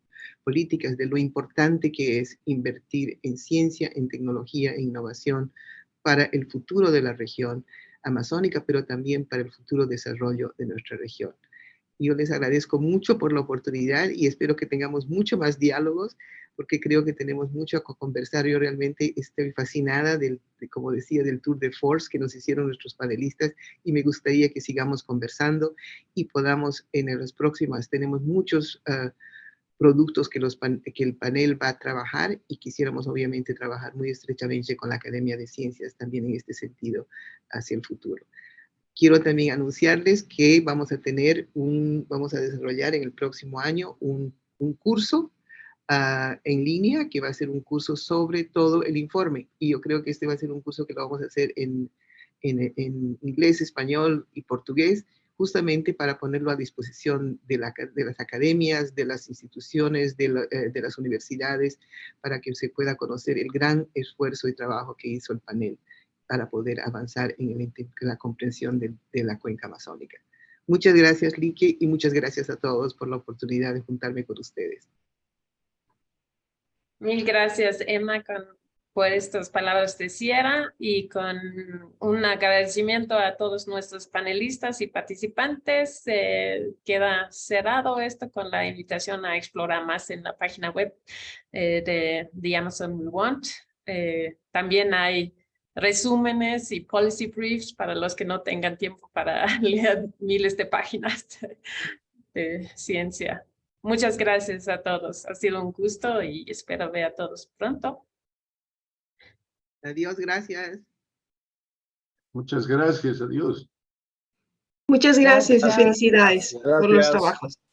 políticas de lo importante que es invertir en ciencia, en tecnología e innovación para el futuro de la región amazónica, pero también para el futuro desarrollo de nuestra región. Yo les agradezco mucho por la oportunidad y espero que tengamos mucho más diálogos porque creo que tenemos mucho a conversar. Yo realmente estoy fascinada como decía, del tour de force que nos hicieron nuestros panelistas y me gustaría que sigamos conversando y podamos en las próximas, tenemos muchos productos que el panel va a trabajar y quisiéramos obviamente trabajar muy estrechamente con la Academia de Ciencias también en este sentido hacia el futuro. Quiero también anunciarles que vamos a desarrollar en el próximo año un curso en línea que va a ser un curso sobre todo el informe. Y yo creo que este va a ser un curso que lo vamos a hacer en inglés, español y portugués, justamente para ponerlo a disposición de las academias, de las instituciones, de las universidades, para que se pueda conocer el gran esfuerzo y trabajo que hizo el panel para poder avanzar en la comprensión de la cuenca amazónica. Muchas gracias, Lique, y muchas gracias a todos por la oportunidad de juntarme con ustedes.
Mil gracias, Emma, por estas palabras de cierre y con un agradecimiento a todos nuestros panelistas y participantes. Queda cerrado esto con la invitación a explorar más en la página web de The Amazon We Want. También hay resúmenes y policy briefs para los que no tengan tiempo para leer miles de páginas de ciencia. Muchas gracias a todos. Ha sido un gusto y espero ver a todos pronto.
Adiós, gracias.
Muchas gracias, adiós.
Muchas gracias y felicidades por los
Gracias.
trabajos.